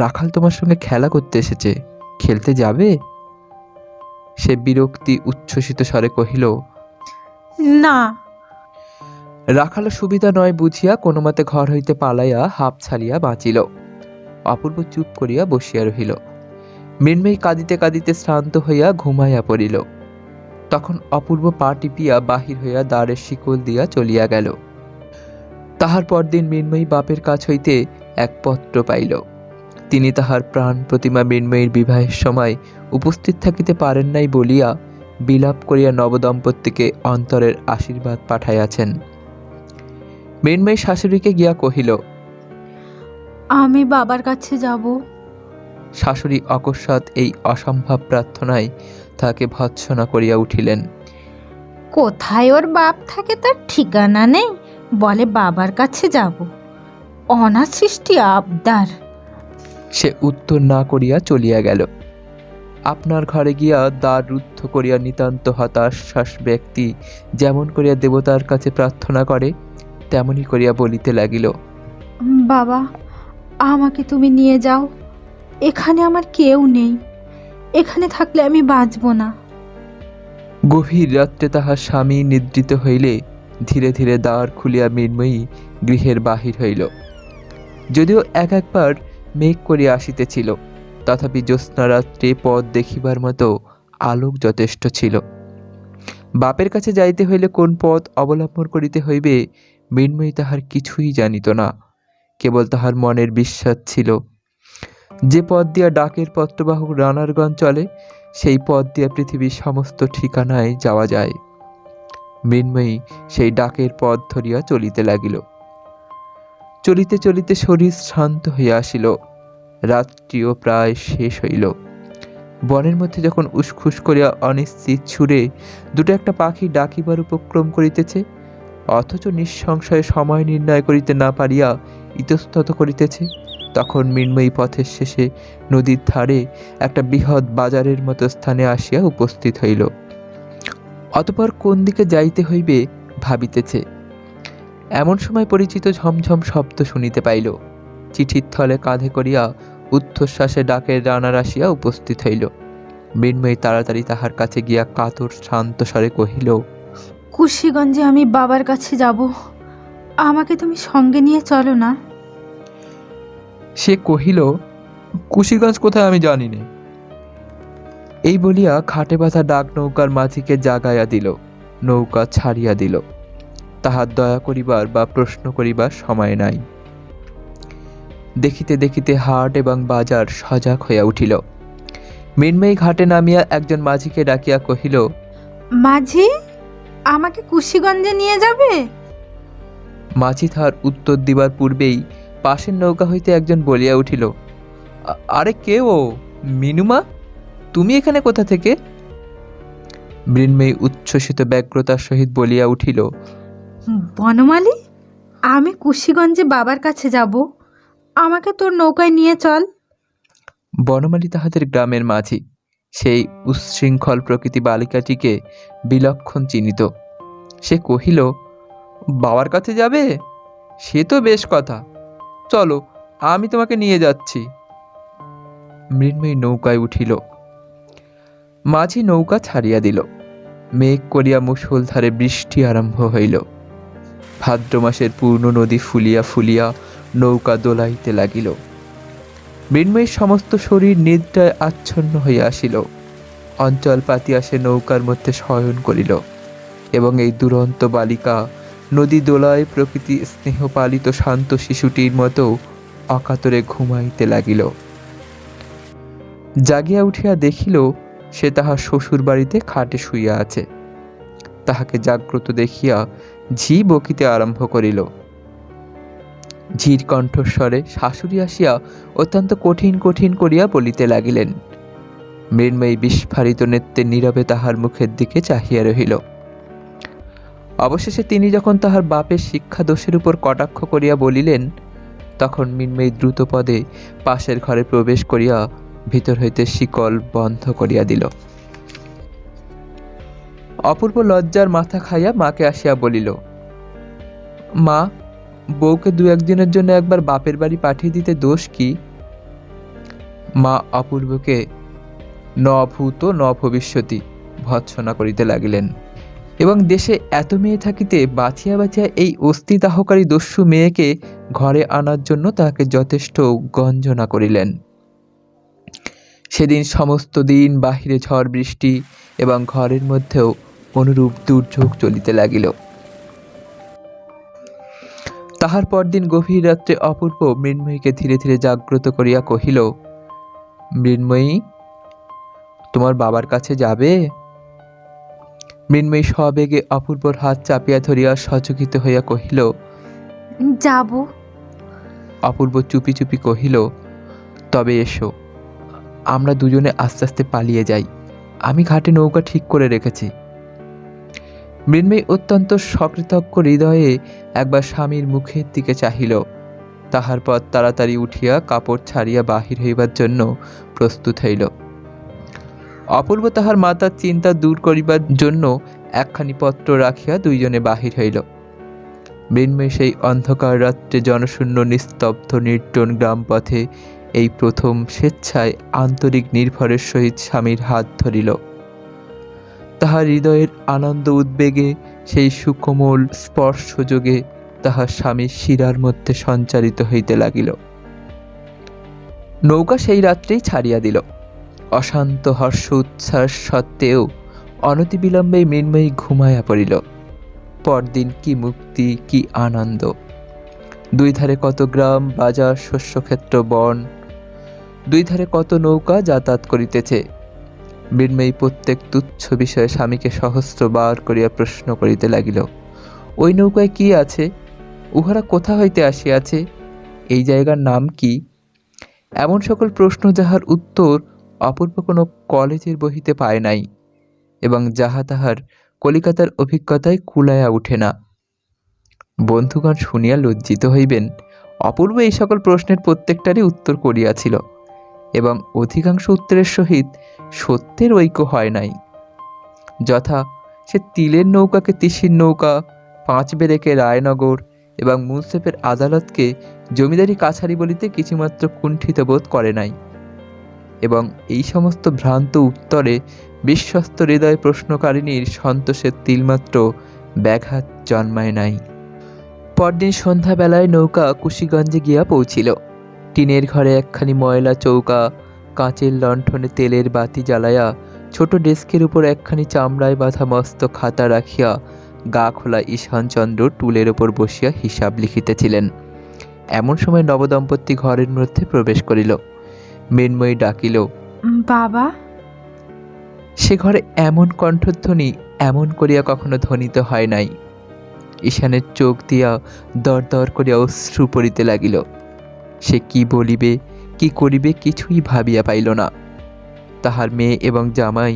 রাখাল তোমার সঙ্গে খেলা করতে এসেছে, খেলতে যাবে? সে বিরক্তি উচ্ছ্বসিত স্বরে কহিল, না। রাখাল সুবিধা নয় বুঝিয়া কোনো মতে ঘর হইতে পালাইয়া হাঁপ ছাড়িয়া বাঁচিল। অপূর্ব চুপ করিয়া বসিয়া রহিল। মৃন্ময়ী কাঁদিতে কাঁদিতে শ্রান্ত হইয়া ঘুমাইয়া পড়িল। তখন অপূর্ব পা টিপিয়া বাহির হইয়া দ্বারের শিকল দিয়া চলিয়া গেল। তাহার পরদিন মৃন্ময়ী বাপের কাছ হইতে এক পত্র পাইল। তিনি তাহার প্রাণ প্রতিমা মৃন্ময়ীর বিবাহের সময় উপস্থিত থাকিতে পারেন নাই বলিয়া বিলাপ করিয়া নবদম্পতিকে অন্তরের আশীর্বাদ পাঠাইয়াছেন। মৃন্ময়ী শাশুড়িকে গিয়া কহিল, আমি বাবার কাছে যাব। শাশুড়ি অকস্মাৎ এই অসম্ভব প্রার্থনায় তাকে ভৎসনা করিয়া উঠিলেন। কোথায় ওর বাপ থাকে তার ঠিকানা নেই, বলে বাবার কাছে যাব। অনাথ সৃষ্টি আবদার। সে উত্তর না করিয়া চলিয়া গেল। আপনার ঘরে গিয়া দ্বার রুদ্ধ করিয়া নিতান্ত হতাশ্বাস ব্যক্তি যেমন করিয়া দেবতার কাছে প্রার্থনা করে তেমনি করিয়া বলিতে লাগিল, বাবা, আমাকে তুমি নিয়ে যাও। এখানে আমার কেউ নেই, এখানে থাকলে আমি বাঁচব না। গভীর রাত্রে তাহার স্বামী নিদ্রিত হইলে ধীরে ধীরে দ্বার খুলিয়া মৃন্ময়ী গৃহের বাহির হইল। যদিও একবার মেঘ করিয়া আসিতেছিল, তথাপি জ্যোৎস্নারাত্রে পথ দেখিবার মতো আলোক যথেষ্ট ছিল। বাপের কাছে যাইতে হইলে কোন পথ অবলম্বন করিতে হইবে মৃন্ময়ী তাহার কিছুই জানিত না। কেবল তাহার মনের বিশ্বাস ছিল, যে পথ দিয়া ডাকের পত্রবাহক রানারগঞ্জ চলে সেই পথ দিয়া পৃথিবীর সমস্ত ঠিকানায় যাওয়া যায়। মৃন্ময়ী সেই ডাকের পথ ধরিয়া চলিতে লাগিল। চলিতে চলিতে শরীর শান্ত হইয়া আসিল। রাত্রিও প্রায় শেষ হইল। বনের মধ্যে যখন উসখুস করিয়া অনিশ্চিত সুরে দুটো একটা পাখি ডাকিবার উপক্রম করিতেছে, অথচ নিঃসংশয়ে সময় নির্ণয় করিতে না পারিয়া ইতস্তত করিতেছে, তখন মৃন্ময়ী পথের শেষে নদীর ধারে একটা বৃহৎ বাজারের মতো স্থানে আসিয়া উপস্থিত হইল। অতঃপর কোন দিকে যাইতে হইবে ভাবিতেছে, এমন সময় পরিচিত ঝমঝম শব্দ শুনিতে পাইল। চিঠির থলে কাঁধে করিয়া ঊর্ধ্বশ্বাসে ডাকের রানার আসিয়া উপস্থিত হইল। মৃন্ময়ী তাড়াতাড়ি তাহার কাছে গিয়া কাতর শান্ত স্বরে কহিল, কুশিগঞ্জে আমি বাবার কাছে যাব, আমাকে তুমি সঙ্গে নিয়ে চলো না। সে কহিল, কুশিগঞ্জ কোথায় আমি জানি না। এই বলিয়া খাটে বাঁধা ডাক নৌকার মাঝিকে জাগাইয়া দিল, নৌকা ছাড়িয়া দিল। তাহার দয়া করিবার বা প্রশ্ন করিবার সময় নাই। দেখিতে দেখিতে হাট এবং বাজার সজাগ হইয়া উঠিল। মৃন্ময়ী ঘাটে নামিয়া একজন মাঝিকে ডাকিয়া কহিল, মাঝি, আমাকে কুশিগঞ্জে নিয়ে যাবে? মাঝি তাহার উত্তর দিবার পূর্বেই পাশের নৌকা হইতে একজন বলিয়া উঠিল, আরে কে ও? মিনুমা, তুমি এখানে কোথা থেকে? মৃন্ময়ী উচ্ছ্বসিত ব্যগ্রতার সহিত বলিয়া উঠিল, বনমালী, আমি কুশিগঞ্জে বাবার কাছে যাব, আমাকে তোর নৌকায় নিয়ে চল। বনমালী তাহাদের গ্রামের মাঝি। সেই উচ্ছৃঙ্খল প্রকৃতি বালিকাটিকে বিলক্ষণ চিনিত। সে কহিল, বাবার কাছে যাবে? সে তো বেশ কথা, চলো আমি তোমাকে নিয়ে যাচ্ছি। মৃন্ময়ী নৌকায় উঠিল। মাঝি নৌকা ছাড়িয়া দিল। মেঘ করিয়া মুষলধারে বৃষ্টি আরম্ভ হইল। ভাদ্র মাসের পূর্ণ নদী ফুলিয়া ফুলিয়া নৌকা দোলাইতে লাগিল। মৃন্ময়ীর সমস্ত শরীর নিদ্রায় আচ্ছন্ন হইয়া আসিল। অঞ্চল পাতিয়া সে নৌকার মধ্যে শয়ন করিল এবং এই দুরন্ত বালিকা নদী দোলায় প্রকৃতি স্নেহপালিত শান্ত শিশুটির মতো অকাতরে ঘুমাইতে লাগিল। জাগিয়া উঠিয়া দেখিল সে তাহার শ্বশুর বাড়িতে খাটে শুইয়া আছে। তাহাকে জাগ্রত দেখিয়া ঝি বকিতে আরম্ভ করিল। ঝির কণ্ঠস্বরে শাশুড়ি আসিয়া অত্যন্ত কঠিন কঠিন করিয়া বলিতে লাগিলেন। মৃন্ময়ী বিস্ফারিত নেত্রে নীরবে তাহার মুখের দিকে চাহিয়া রহিল। অবশেষে তিনি যখন তাহার বাপের শিক্ষা দোষের উপর কটাক্ষ করিয়া বলিলেন, তখন মৃন্ময়ী দ্রুত পদে পাশের ঘরে প্রবেশ করিয়া ভিতর হইতে শিকল বন্ধ করিয়া দিল। অপূর্ব লজ্জার মাথা খাইয়া মাকে আসিয়া বলিল, মা, বউকে দু একদিনের জন্য একবার বাপের বাড়ি পাঠিয়ে দিতে দোষ কি? মা অপূর্বকে ন ভূত ন ভবিষ্যতি ভৎসনা করিতে লাগিলেন এবং দেশে এত মেয়ে থাকিতে বাছিয়া বাছিয়া এই অস্তিদাহকারী দস্যু মেয়েকে ঘরে আনার জন্য তাহাকে যথেষ্ট গঞ্জনা করিলেন। সেদিন সমস্ত দিন বাহিরে ঝড় বৃষ্টি এবং ঘরের মধ্যেও অনুরূপ দুর্যোগ চলিতে লাগিল। তাহার পরদিন গভীর রাত্রে অপূর্ব মৃন্ময়ীকে ধীরে ধীরে জাগ্রত করিয়া কহিল, মৃন্ময়ী, তোমার বাবার কাছে যাবে? মৃন্ময়ী সবেগে অপূর্বর হাত চাপিয়া ধরিয়া সচকিত হইয়া কহিল, যাব। অপূর্ব চুপি চুপি কহিল, তবে এসো, আমরা দুজনে আস্তে আস্তে পালিয়ে যাই। আমি ঘাটে নৌকা ঠিক করে রেখেছি। মৃন্ময়ী অত্যন্ত সকৃতজ্ঞ হৃদয়ে একবার স্বামীর মুখের দিকে চাহিল। তাহার পর তাড়াতাড়ি উঠিয়া কাপড় ছাড়িয়া বাহির হইবার জন্য প্রস্তুত হইল। অপূর্ব তাহার মাতার চিন্তা দূর করিবার জন্য একখানি পত্র রাখিয়া দুইজনে বাহির হইল। মৃন্ময়ী সেই অন্ধকার রাত্রে জনশূন্য নিস্তব্ধ নির্জন গ্রাম পথে এই প্রথম স্বেচ্ছায় আন্তরিক নির্ভরের সহিত স্বামীর হাত ধরিল। তাহার হৃদয়ের আনন্দ উদ্বেগে সেই সুকোমল স্পর্শযোগে তাহার স্বামীর শিরার মধ্যে সঞ্চারিত হইতে লাগিল। নৌকা সেই রাত্রেই ছাড়িয়া দিল। অশান্ত হর্ষ উচ্ছ্বাস সত্ত্বেও অনতিবিলম্বে মৃন্ময়ী ঘুমাইয়া পড়িল। পরদিন কি মুক্তি, কি আনন্দ! দুই ধারে কত গ্রাম, বাজার, শস্যক্ষেত্র, বন, দুই ধারে কত নৌকা যাতায়াত করিতেছে। মৃন্ময়ী প্রত্যেক তুচ্ছ বিষয়ে স্বামীকে সহস্রবার করিয়া প্রশ্ন করিতে লাগিল। ওই নৌকায় কি আছে? উহারা কোথা হইতে আসিয়াছে? এই জায়গার নাম কি? এমন সকল প্রশ্ন যাহার উত্তর অপূর্ব কোনো কলেজের বহিতে পায় নাই, এবং যাহা তাহার কলিকাতার অভিজ্ঞতায় কুলাইয়া উঠে না। বন্ধুগণ শুনিয়া লজ্জিত হইবেন, অপূর্ব এই সকল প্রশ্নের প্রত্যেকটারই উত্তর করিয়াছিল, এবং অধিকাংশ উত্তরের সহিত সত্যের ঐক্য হয় নাই। যথা, সে তিলের নৌকাকে তিসির নৌকা, পাঁচ বেরেকে রায়নগর এবং মুন্সেফের আদালতকে জমিদারি কাছারি বলিতে কিছুমাত্র কুণ্ঠিত বোধ করে নাই, এবং এই সমস্ত ভ্রান্ত উত্তরে বিশ্বস্ত হৃদয় প্রশ্নকারিণীর সন্তোষের তিলমাত্র ব্যাঘাত জন্মায় নাই। পরদিন সন্ধ্যাবেলায় নৌকা কুশিগঞ্জে গিয়া পৌঁছিল। টিনের ঘরে একখানি ময়লা চৌকা, কাঁচের লণ্ঠনে তেলের বাতি জ্বালাইয়া ছোট ডেস্কের উপর একখানি চামড়ায় বাঁধা মস্ত খাতা রাখিয়া গা খোলা ঈশানচন্দ্র টুলের ওপর বসিয়া হিসাব লিখিতেছিলেন। এমন সময় নবদম্পতি ঘরের মধ্যে প্রবেশ করিল। মৃন্ময়ী ডাকিল, বাবা। সে ঘরে এমন কণ্ঠধ্বনি এমন করিয়া কখনো ধ্বনিত হয় নাই। ঈশানের চোখ দিয়া দর দর করিয়া অশ্রু পড়িতে লাগিল। সে কি বলিবে, কি করিবে কিছুই ভাবিয়া পাইল না। তাহার মেয়ে এবং জামাই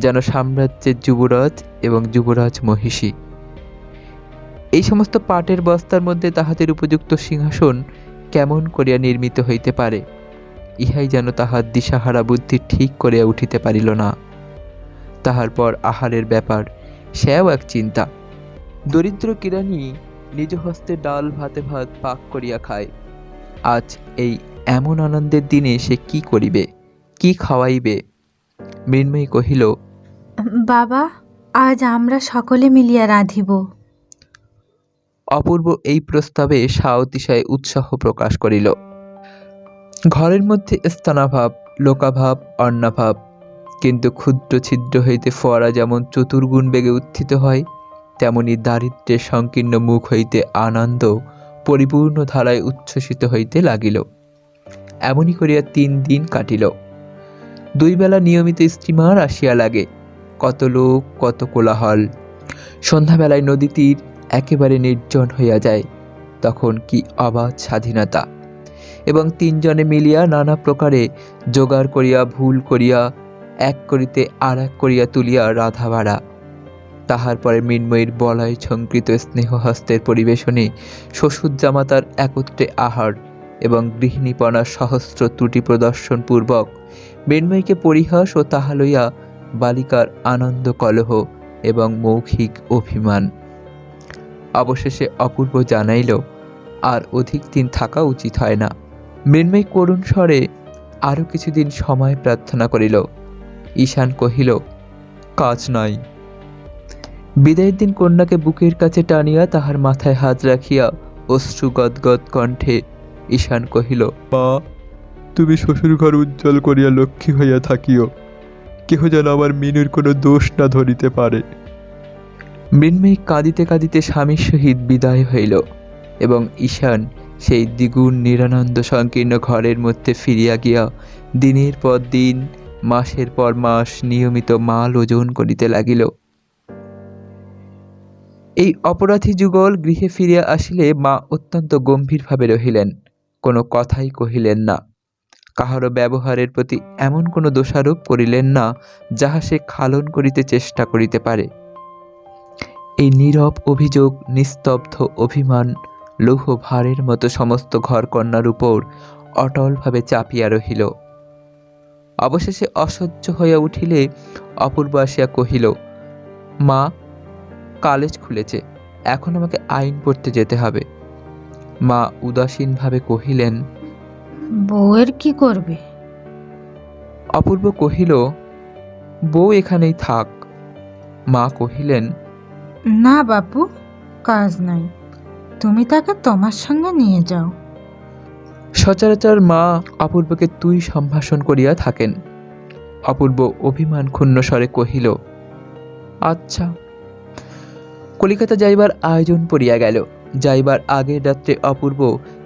যেন সাম্রাজ্যের যুবরাজ এবং যুবরাজ মহিষী। এই সমস্ত পাটের বস্তার মধ্যে তাহাদের উপযুক্ত সিংহাসন কেমন করিয়া নির্মিত হইতে পারে, ইহাই যেন তাহার দিশাহারা বুদ্ধি ঠিক করিয়া উঠিতে পারিল না। তাহার পর আহারের ব্যাপার, সেও এক চিন্তা। দরিদ্র কিরানি নিজ হস্তে ডাল ভাতে ভাত পাক করিয়া খায়। আজ এই এমন আনন্দের দিনে সে কি করিবে, কি খাওয়াইবে? মৃন্ময়ী কহিল, বাবা, আজ আমরা সকলে মিলিয়া রাঁধিব। অপূর্ব এই প্রস্তাবে সাঅতিশয় উৎসাহ প্রকাশ করিল। ঘরের মধ্যে স্তনাভাব, লোকাভাব, অন্নাভাব, কিন্তু ক্ষুদ্র ছিদ্র হইতে ফোয়ারা যেমন চতুর্গুণ বেগে উত্থিত হয়, তেমনি দারিদ্র্যের সংকীর্ণ মুখ হইতে আনন্দ পরিপূর্ণ ধারায় উচ্ছ্বসিত হইতে লাগিল। এমনি করিয়া 3 দিন কাটিল। 2 বেলা নিয়মিত স্টিমার আসিয়া লাগে। কত লোক, কত কোলাহল। সন্ধ্যাবেলায় নদী তীর একেবারে নির্জন হইয়া যায়। তখন কি অবাধ স্বাধীনতা! এবং 3 জনে মিলিয়া নানা প্রকারে জোগাড় করিয়া ভুল করিয়া এক করিতে আর এক করিয়া তুলিয়া রাধা বাড়া। তাহার পরে মৃন্ময়ীর বলয় ঝঙ্কৃত স্নেহহস্তের পরিবেশনে শ্বশুর জামাতার একত্রে আহার এবং গৃহিণীপনার সহস্র ত্রুটি প্রদর্শন পূর্বক মৃন্ময়ীকে পরিহাস ও তাহা লইয়া বালিকার আনন্দ কলহ এবং মৌখিক অভিমান। অবশেষে অপূর্ব জানাইল, আর অধিক দিন থাকা উচিত হয় না। মৃন্ময়ী করুণ স্বরে আরও কিছুদিন সময় প্রার্থনা করিল। ঈশান কহিল, কাজ নাই। বিদায়ের দিন কন্যাকে বুকের কাছে টানিয়া তাহার মাথায় হাত রাখিয়া অশ্রু গদগদ কণ্ঠে ঈশান কহিল, মা, তুমি শ্বশুর ঘর উজ্জ্বল করিয়া লক্ষ্মী হইয়া থাকিও, কেহ যেন আমার মিনুর কোনো দোষ না ধরিতে পারে। মৃন্ময়ী কাঁদিতে কাঁদিতে স্বামীর সহিত বিদায় হইল, এবং ঈশান সেই দ্বিগুণ নিরানন্দ সংকীর্ণ ঘরের মধ্যে ফিরিয়া গিয়া দিনের পর দিন, মাসের পর মাস নিয়মিত মাল ওজন করিতে লাগিল। এই অপরাধী যুগল গৃহে ফিরিয়া আসিলে মা অত্যন্ত গম্ভীরভাবে রহিলেন। কোনো কথাই কহিলেন না। কাহারও ব্যবহারের প্রতি এমন কোনো দোষারোপ করিলেন না যাহা সে খালন করিতে চেষ্টা করিতে পারে। এই নীরব অভিযোগ, নিস্তব্ধ অভিমান লৌহ ভারের মতো সমস্ত ঘরকন্যার উপর অটলভাবে চাপিয়া রহিল। অবশেষে অসহ্য হইয়া উঠিলে অপূর্ব আসিয়া কহিল, মা, কলেজ খুলেছে, এখন আমাকে আইন পড়তে যেতে হবে। মা উদাসীনভাবে কহিলেন, বউয়ের কি করবে? অপূর্ব কহিল, বউ এখানেই থাক। মা কহিলেন, না বাপু, কাজ নাই, তুমি তাকে তোমার সঙ্গে নিয়ে যাও। সচরাচর মা অপূর্বকে তুই সম্ভাষণ করিয়া থাকেন। অপূর্ব অভিমান ক্ষুণ্ণ স্বরে কহিল, আচ্ছা। কলিকাতা যাইবার আয়োজন পড়িয়া গেল। যাইবার আগের রাত্রে অপূর্ব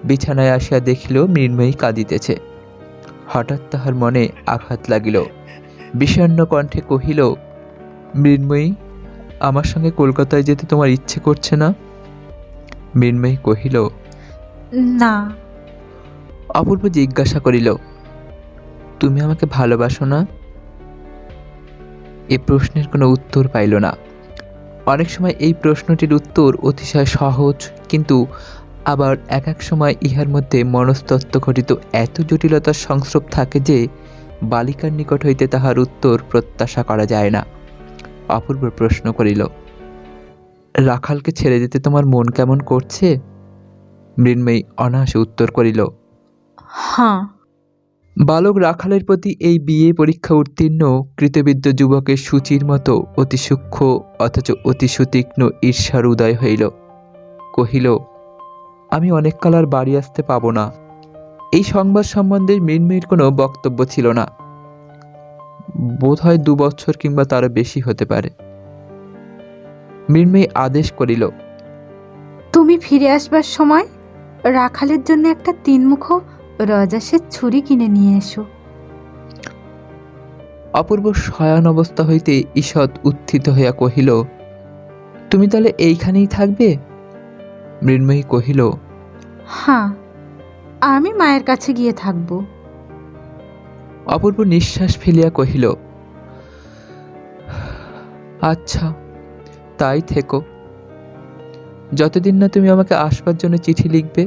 বিছানায় আসিয়া দেখিল মৃন্ময়ী কাঁদিতেছে। হঠাৎ তাহার মনে আঘাত লাগিল। বিষণ্ণ কণ্ঠে কহিল, মৃন্ময়ী, আমার সঙ্গে কলকাতায় যেতে তোমার ইচ্ছে করছে না? মৃন্ময়ী কহিল, না। অপূর্ব জিজ্ঞাসা করিল, তুমি আমাকে ভালোবাসো না? এ প্রশ্নের কোনো উত্তর পাইল না। অনেক সময় এই প্রশ্নটির উত্তর অতিশয় সহজ, কিন্তু আবার এক এক সময় ইহার মধ্যে মনস্তত্ত্ব ঘটিত এত জটিলতার সংস্রব থাকে যে বালিকার নিকট হইতে তাহার উত্তর প্রত্যাশা করা যায় না। অপূর্ব প্রশ্ন করিল, রাখালকে ছেড়ে দিতে তোমার মন কেমন করছে? মৃন্ময়ী অনায়াসে উত্তর করিল, হ্যাঁ। বালক রাখালের প্রতি এই বিয়ে পরীক্ষা উত্তীর্ণ কৃতবিদ্য যুবকের সূচির মতো অতি সূক্ষ্ম অথচ অতি সুতীক্ষ্ণ ঈর্ষার উদয় হইল। কহিল, আমি অনেক কাল আর বাড়ি আসতে পাব না। এই সংবাদ সম্বন্ধে মৃন্ময়ীর কোনো বক্তব্য ছিল না। বোধ হয় 2 বছর কিংবা তারও বেশি হতে পারে। মৃন্ময়ী আদেশ করিল, তুমি ফিরে আসবার সময় রাখালের জন্য একটা 3 মুখ রজাসের ছুরি কিনে নিয়ে এসো। অপূর্ব শয়ন অবস্থা হইতে ঈষৎ উত্থিত হইয়া কহিল, তুমি তাহলে এইখানেই থাকবে? মৃন্ময়ী কহিল, হ্যাঁ, আমি মায়ের কাছে গিয়ে থাকবো। অপূর্ব নিঃশ্বাস ফেলিয়া কহিল, আচ্ছা, তাই থেকো। যতদিন না তুমি আমাকে আসবার জন্য চিঠি লিখবে,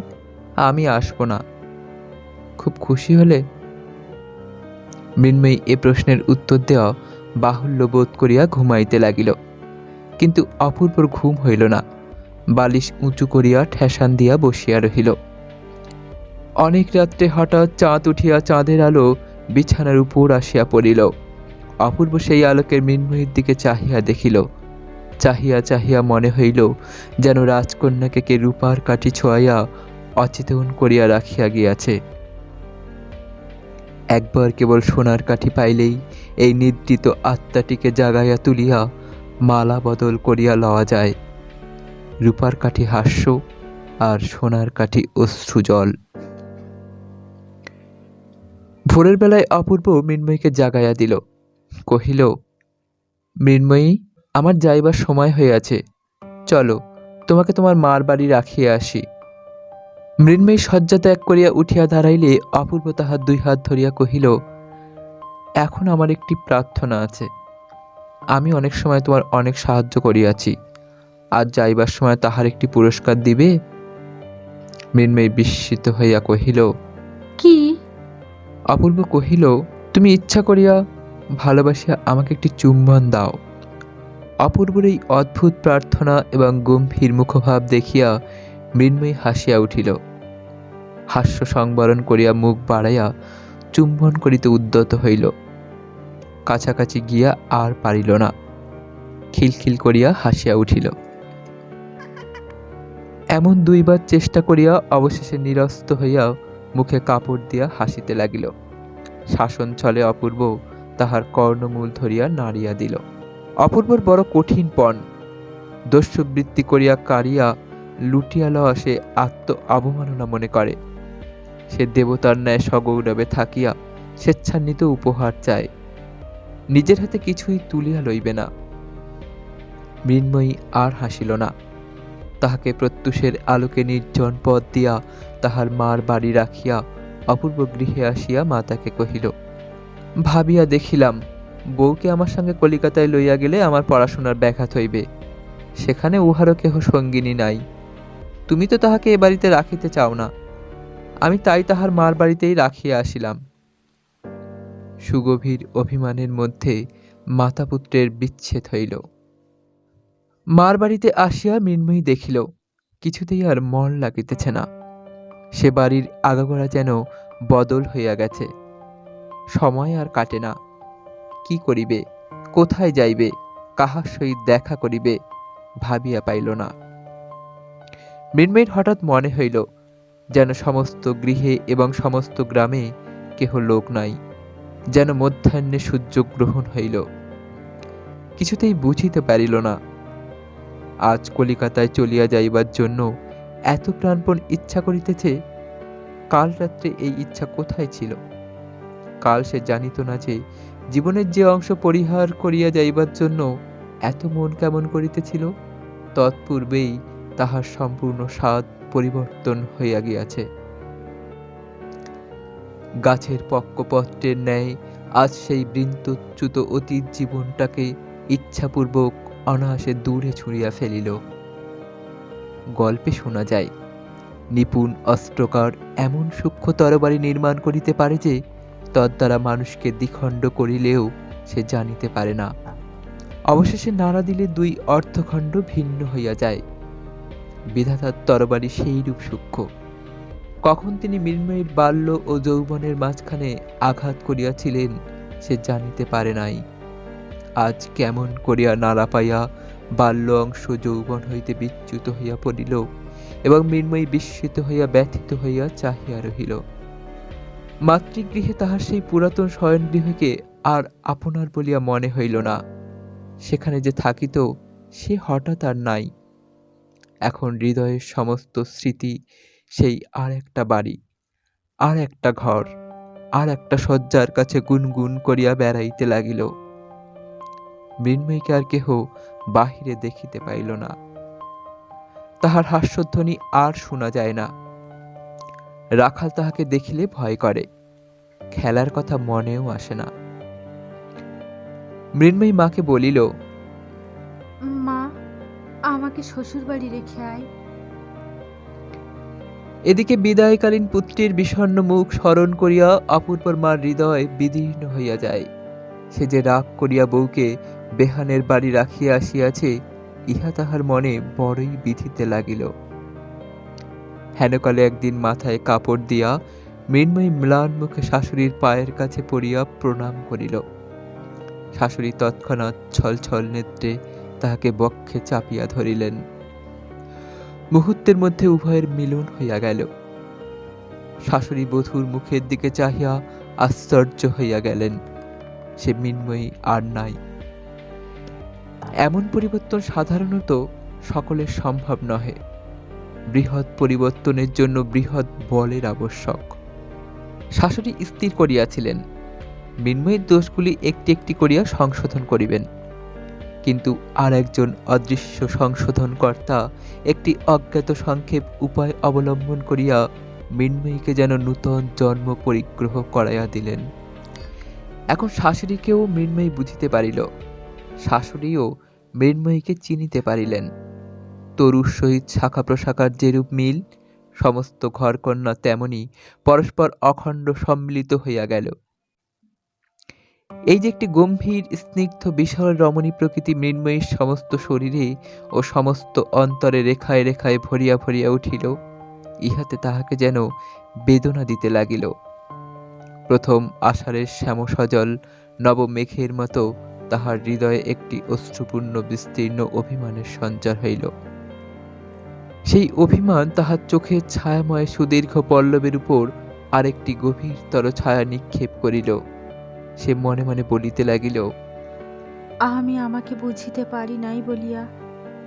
আমি আসব না। খুব খুশি হলে? মৃন্ময়ী এ প্রশ্নের উত্তর দেওয়া বাহুল্য বোধ করিয়া ঘুমাইতে লাগিল, কিন্তু অপূর্বর ঘুম হইল না। বালিশ উঁচু করিয়া ঠেসান দিয়া বসিয়া রহিল। অনেক রাত্রে হঠাৎ চাঁদ উঠিয়া চাঁদের আলো বিছানার উপর আসিয়া পড়িল। অপূর্ব সেই আলোকের মৃন্ময়ীর দিকে চাহিয়া দেখিল। চাহিয়া চাহিয়া মনে হইল যেন রাজকন্যাকে কে রূপার কাঠি ছোঁয়াইয়া অচেতন করিয়া রাখিয়া গিয়াছে। একবার কেবল সোনার কাঠি পাইলেই এই নিদ্রিত আত্মাটিকে জাগাইয়া তুলিয়া মালা বদল করিয়া লওয়া যায়। রূপার কাঠি হাস্য আর সোনার কাঠি অশ্রুজল। ভোরের বেলায় অপূর্ব মৃন্ময়ীকে জাগাইয়া দিল। কহিল, মৃন্ময়ী, আমার যাইবার সময় হইয়াছে, চলো, তোমাকে তোমার মার বাড়ি রাখিয়া আসি। মৃন্ময়ী শয্যা ত্যাগ করিয়া উঠিয়া দাঁড়াইলে অপূর্ব তাহার 2 হাত ধরিয়া কহিল, এখন আমার একটি প্রার্থনা আছে। আমি অনেক সময় তোমার অনেক সাহায্য করিয়াছি, আজ যাইবার সময় তাহার একটি পুরস্কার দিবে? মৃন্ময়ী বিস্মিত হইয়া কহিল, কি? অপূর্ব কহিল, তুমি ইচ্ছা করিয়া ভালোবাসিয়া আমাকে একটি চুম্বন দাও। অপূর্বর এই অদ্ভুত প্রার্থনা এবং গম্ভীর মুখভাব দেখিয়া মৃন্ময়ী হাসিয়া উঠিল। হাস্য সংবরণ করিয়া মুখ বাড়াইয়া চুম্বন করিতে উদ্যত হইল। কাছাকাছি গিয়া আর পারিল না, খিলখিল করিয়া হাসিয়া উঠিল। এমন 2 বার চেষ্টা করিয়া অবশেষে নিরস্ত হইয়া মুখে কাপড় দিয়া হাসিতে লাগিল। শাসন ছলে অপূর্ব তাহার কর্ণমূল ধরিয়া নাড়িয়া দিল। অপূর্বর বড় কঠিন পণ। দস্যুবৃত্তি করিয়া কাড়িয়া লুটিয়া লওয়া সে আত্ম অবমাননা মনে করে। সে দেবতার ন্যায় সগৌরবে থাকিয়া স্বেচ্ছান্বিত উপহার চায়, নিজের হাতে কিছুই তুলিয়া লইবে না। মৃন্ময়ী আর হাসিল না। তাহাকে প্রত্যুষের আলোকে নির্জন পথ দিয়া তাহার মার বাড়ি রাখিয়া অপূর্ব গৃহে আসিয়া মাতাকে কহিল, ভাবিয়া দেখিলাম বউকে আমার সঙ্গে কলিকাতায় লইয়া গেলে আমার পড়াশোনার ব্যাঘাত হইবে, সেখানে উহারও কেহ সঙ্গিনী নাই। তুমি তো তাহাকে এ বাড়িতে রাখিতে চাও না, আমি তাই তাহার মার বাড়িতেই রাখিয়া আসিলাম। সুগভীর অভিমানের মধ্যে মাতা পুত্রের বিচ্ছেদ হইল। মার বাড়িতে আসিয়া মৃন্ময়ী দেখিল কিছুতেই আর মন লাগিতেছে না। সে বাড়ির আগাগোড়া যেন বদল হইয়া গেছে। সময় আর কাটে না। কি করিবে, কোথায় যাইবে, কাহার সহিত দেখা করিবে, ভাবিয়া পাইল না। মৃন্ময়ীর হঠাৎ মনে হইল যেন সমস্ত গৃহে এবং সমস্ত গ্রামে কেহ লোক নাই, যেন মধ্যাহ্নে সূর্যগ্রহণ হইল। কিছুতেই বুঝিতে পারিল না। আজ কলিকাতায় চলিয়া যাইবার জন্য এত প্রাণপণ ইচ্ছা করিতেছে, কাল রাত্রে এই ইচ্ছা কোথায় ছিল? কাল সে জানিত না যে জীবনের যে অংশ পরিহার করিয়া যাইবার জন্য এত মন কেমন করিতেছিল, তৎপূর্বেই তাহার সম্পূর্ণ স্বাদ পরিবর্তন হইয়া গিয়াছে। গাছের পক্কপত্রের ন্যায় আজ সেই বৃন্তচ্যুত অতীত জীবনটাকে ইচ্ছাপূর্বক অনায়াসে দূরে ছুঁড়িয়া ফেলিল। গল্পে শোনা যায় নিপুণ অস্ত্রকার এমন সূক্ষ্ম তরবারি নির্মাণ করিতে পারে যে তদ্বারা মানুষকে দ্বিখণ্ড করিলেও সে জানিতে পারে না। অবশেষে নাড়া দিলে দুই অর্ধখণ্ড ভিন্ন হইয়া যায়। বিধাতার তরবারি সেইরূপ সূক্ষ্ম। কখন তিনি মৃন্ময়ীর বাল্য ও যৌবনের মাঝখানে আঘাত করিয়াছিলেন সে জানিতে পারে নাই। আজ কেমন করিয়া নাড়া পাইয়া বাল্য অংশ যৌবন হইতে বিচ্যুত হইয়া পড়িল এবং মৃন্ময়ী বিস্মিত হইয়া ব্যথিত হইয়া চাহিয়া রহিল। মাতৃগৃহে তাহার সেই পুরাতন শয়নগৃহকে আর আপনার বলিয়া মনে হইল না। সেখানে যে থাকিত সে হঠাৎ আর নাই। এখন হৃদয়ের সমস্ত স্মৃতি সেই আর একটা বাড়ি, আর একটা ঘর, আর একটা শয্যার কাছে গুনগুন করিয়া বেড়াইতে লাগিল। মৃন্ময়ীকে আর কেহ বাহিরে দেখিতে পাইল না। তাহার হাস্যধ্বনি আর শোনা যায় না। রাখাল তাহাকে দেখিলে ভয় করে, খেলার কথা মনেও আসে না। মৃন্ময়ী মাকে বলিল, মা, আমাকে শ্বশুর বাড়ি রেখে আয়। এদিকে বিদায়কালীন পুত্রের বিষণ্ণ মুখ স্মরণ করিয়া অপূর্বর মার হৃদয় বিদীর্ণ হইয়া যায়। সে যে রাগ করিয়া বউকে বেহানের বাড়ি রাখিয়া আসিয়াছে, ইহা তাহার মনে বড়ই বিধিতে লাগিল। হেনকালে একদিন মাথায় কাপড় দিয়া মৃন্ময়ী ম্লান মুখে শাশুড়ির পায়ের কাছে পড়িয়া প্রণাম করিল। শাশুড়ি তৎক্ষণাৎ ছলছল নেত্রে তাহাকে বক্ষে চাপিয়া ধরিলেন। মুহূর্তের মধ্যে উভয়ের মিলন হইয়া গেল। শাশুড়ি বধূর মুখের দিকে চাহিয়া আশ্চর্য হইয়া গেলেন। সে মৃন্ময়ী আর নাই। এমন পরিবর্তন সাধারণত সকলের সম্ভব নহে। বৃহৎ পরিবর্তনের জন্য বৃহৎ বলের আবশ্যক। শাশুড়ি স্থির করিয়াছিলেন মৃন্ময়ীর দোষগুলি একটি একটি করিয়া সংশোধন করিবেন, কিন্তু আর একজন অদৃশ্য সংশোধনকর্তা একটি অজ্ঞাত সংক্ষেপ উপায় অবলম্বন করিয়া মৃন্ময়ীকে যেন নূতন জন্ম পরিগ্রহ করাইয়া দিলেন। এখন শাশুড়িকেও মৃন্ময়ী বুঝিতে পারিল, শাশুড়িও মৃন্ময়ীকে চিনিতে পারিলেন। তরুর সহিত শাখা প্রশাখার যেরূপ মিল, সমস্ত ঘরকন্যা তেমনি পরস্পর অখণ্ড সম্মিলিত হইয়া গেল। এই যে একটি গম্ভীর স্নিগ্ধ বিশাল রমণী প্রকৃতি মৃন্ময়ীর সমস্ত শরীরে ও সমস্ত অন্তরে রেখায় রেখায় ভরিয়া ভরিয়া উঠিল, ইহাতে তাহাকে যেন বেদনা দিতে লাগিল। প্রথম আষাঢ়ের শ্যামসজল নব মেঘের মতো তাহার হৃদয়ে একটি অশ্রুপূর্ণ বিস্তীর্ণ অভিমানের সঞ্চার হইল। সেই অভিমান তাহার চোখের ছায়াময় সুদীর্ঘ পল্লবের উপর আরেকটি গভীরতর ছায়া নিক্ষেপ করিল। সে মনে মনে বলিতে লাগিল, আমি আমাকে বুঝিতে পারি নাই বলিয়া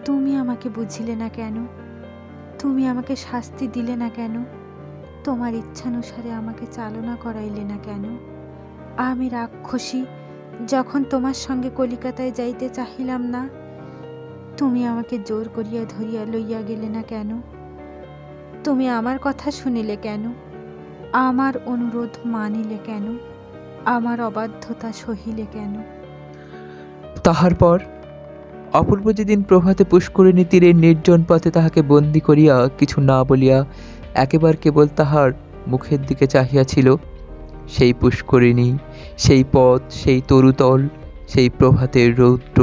তুমি আমাকে বুঝিলে না কেন? তুমি আমাকে শাস্তি দিলে না কেন? তোমার ইচ্ছানুসারে আমাকে চালনা করাইলে না কেন? আমি রাক্ষসী যখন তোমার সঙ্গে কলিকাতায় যাইতে চাহিলাম না, তুমি আমাকে জোর করিয়া ধরিয়া লইয়া গেলে না কেন? তুমি আমার কথা শুনিলে কেন? আমার অনুরোধ মানিলে কেন? আমার অবাধ্যতা সহিলে কেন? তাহার পর অপূর্ব যেদিন প্রভাতে পুষ্করিণী তীরে নির্জন পথে তাহাকে বন্দি করিয়া কিছু না বলিয়া একেবার কেবল তাহার মুখের দিকে চাহিয়াছিল, সেই পুষ্করিণী, সেই পথ, সেই তরুতল, সেই প্রভাতের রৌদ্র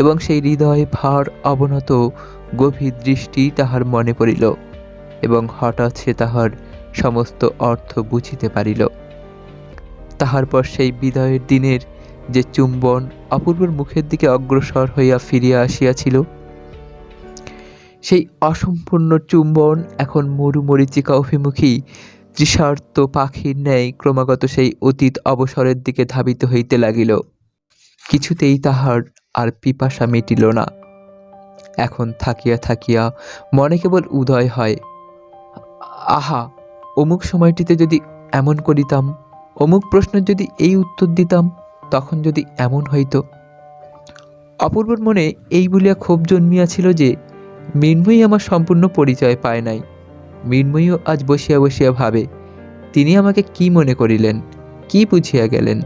এবং সেই হৃদয় ভার অবনত গভীর দৃষ্টি তাহার মনে পড়িল এবং হঠাৎ সে তাহার সমস্ত অর্থ বুঝিতে পারিল। তাহার পর সেই বিদায়ের দিনের যে চুম্বন অপূর্বর মুখের দিকে অগ্রসর হইয়া ফিরিয়া আসিয়াছিল, সেই অসম্পূর্ণ চুম্বন এখন মরুমরীচিকা অভিমুখী তৃষার্ত পাখির ন্যায় ক্রমাগত সেই অতীত অবসরের দিকে ধাবিত হইতে লাগিল। কিছুতেই তাহার আর পিপাসা মিটিল না। এখন থাকিয়া থাকিয়া মনে কেবল উদয় হয়, আহা, অমুক সময়টিতে যদি এমন করিতাম, অমুক প্রশ্নের যদি এই উত্তর দিতাম, তখন যদি এমন হইত। অপূর্বর মনে এই বলিয়া ক্ষোভ জন্মিয়াছিল যে মৃন্ময়ী আমার সম্পূর্ণ পরিচয় পায় নাই। মৃন্ময়ীও আজ বসিয়া বসিয়া ভাবে, তিনি আমাকে কি মনে করিলেন, কি বুঝিয়া গেলেন।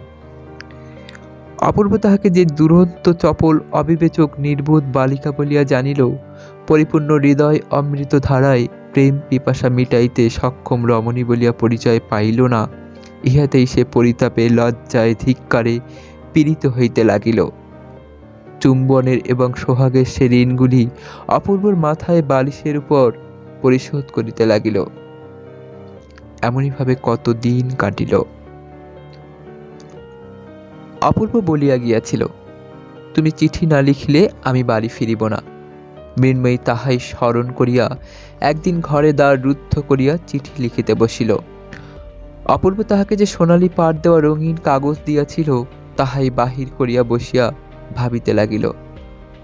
অপূর্ব তাহাকে যে দুরন্ত চপল অবিবেচক নির্বোধ বালিকা বলিয়া জানিল, পরিপূর্ণ হৃদয় অমৃত ধারায় প্রেম পিপাসা মিটাইতে সক্ষম রমণী বলিয়া পরিচয় পাইল না, ইহাতেই সে পরিতাপে লজ্জায় ধিক্কারে পীড়িত হইতে লাগিল। চুম্বনের এবং সোহাগের সে ঋণগুলি অপূর্বর মাথায় বালিশের উপর পরিশোধ করিতে লাগিল। এমনইভাবে কত দিন কাটিল। অপূর্ব বলিয়া গিয়াছিল, তুমি চিঠি না লিখিলে আমি বাড়ি ফিরিব না। মৃন্ময়ী তাহাই স্মরণ করিয়া একদিন ঘরে দ্বার রুদ্ধ করিয়া চিঠি লিখিতে বসিল। অপূর্ব তাহাকে যে সোনালি পাড় দেওয়া রঙিন কাগজ দিয়াছিল, তাহাই বাহির করিয়া বসিয়া ভাবিতে লাগিল।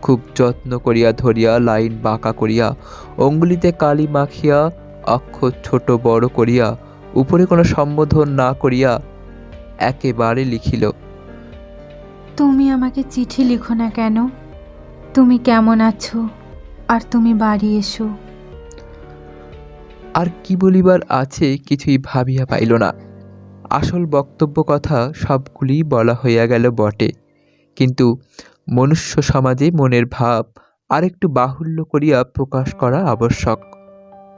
খুব যত্ন করিয়া ধরিয়া লাইন বাঁকা করিয়া অঙ্গুলিতে কালি মাখিয়া অক্ষর ছোট বড় করিয়া উপরে কোনো সম্বোধন না করিয়া একেবারে লিখিল, তুমি আমাকে চিঠি লিখো না কেন? তুমি কেমন আছো? আর তুমি বাড়ি এসো। আর কি বলিবার আছে কিছুই ভাবিয়া পাইল না। আসল বক্তব্য কথা সবগুলি বলা হইয়া গেল বটে, কিন্তু মনুষ্য সমাজে মনের ভাব আরেকটু বাহুল্য করিয়া প্রকাশ করা আবশ্যক।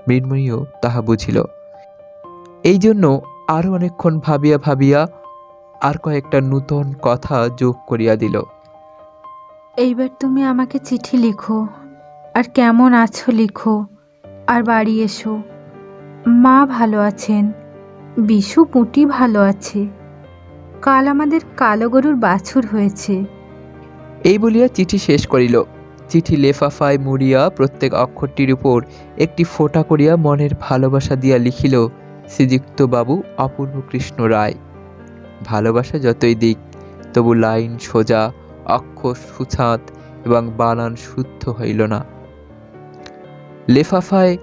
মৃন্ময়ীও তাহা বুঝিল। এই জন্য আরও অনেকক্ষণ ভাবিয়া ভাবিয়া আর কয়েকটা নূতন কথা যোগ করিয়া দিল। এইবার তুমি আমাকে চিঠি লিখো, আর কেমন আছো লিখো, আর বাড়ি এসো। মা ভালো আছেন, বিশু পুঁটি ভালো আছে, কাল আমাদের কালো গরুর বাছুর হয়েছে। এই বলিয়া চিঠি শেষ করিল। চিঠি লেফাফায় মুড়িয়া প্রত্যেক অক্ষরটির উপর একটি ফোঁটা করিয়া মনের ভালোবাসা দিয়া লিখিল, শ্রীযুক্ত বাবু অপূর্ব কৃষ্ণ রায়। ভালোবাসা যতই দিক, তবু লাইন সোজা, অক্ষর সুছাঁত এবং বানান শুদ্ধ হইল না। লেফাফায়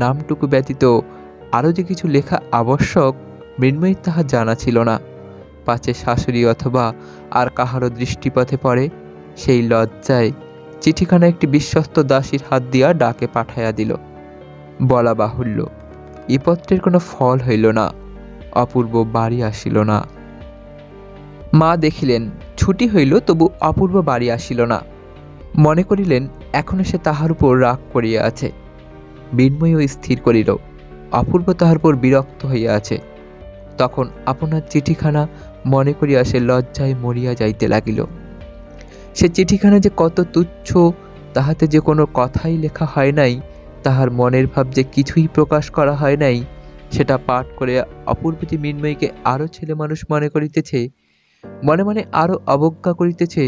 নামটুকু ব্যতীত আরও যে কিছু লেখা আবশ্যক, মৃন্ময়ীর তাহা জানা ছিল না। পাছে শাশুড়ি অথবা আর কাহারও দৃষ্টিপথে পড়ে, সেই লজ্জায় চিঠিখানা একটি বিশ্বস্ত দাসীর হাত দিয়া ডাকে পাঠাইয়া দিল। বলা বাহুল্য, এ পত্রের কোনো ফল হইল না। অপূর্ব বাড়ি আসিল না। মা দেখিলেন ছুটি হইল, তবু অপূর্ব বাড়ি আসিল না। মনে করিলেন এখনো সে তাহার উপর রাগ করিয়া আছে। মৃন্ময়ীও স্থির করিল অপূর্ব তাহার উপর বিরক্ত হইয়া আছে। তখন আপনার চিঠিখানা মনে করিয়া সে লজ্জায় মরিয়া যাইতে লাগিল। সে চিঠিখানা যে কত তুচ্ছ, তাহাতে যে কোনো কথাই লেখা হয় নাই, তাহার মনের ভাব যে কিছুই প্রকাশ করা হয় নাই, সেটা পাঠ করে অপূর্ব যে মৃন্ময়ীকে আরও ছেলে মানুষ মনে করিতেছে, মনে মনে আরও অবজ্ঞা করিতেছে,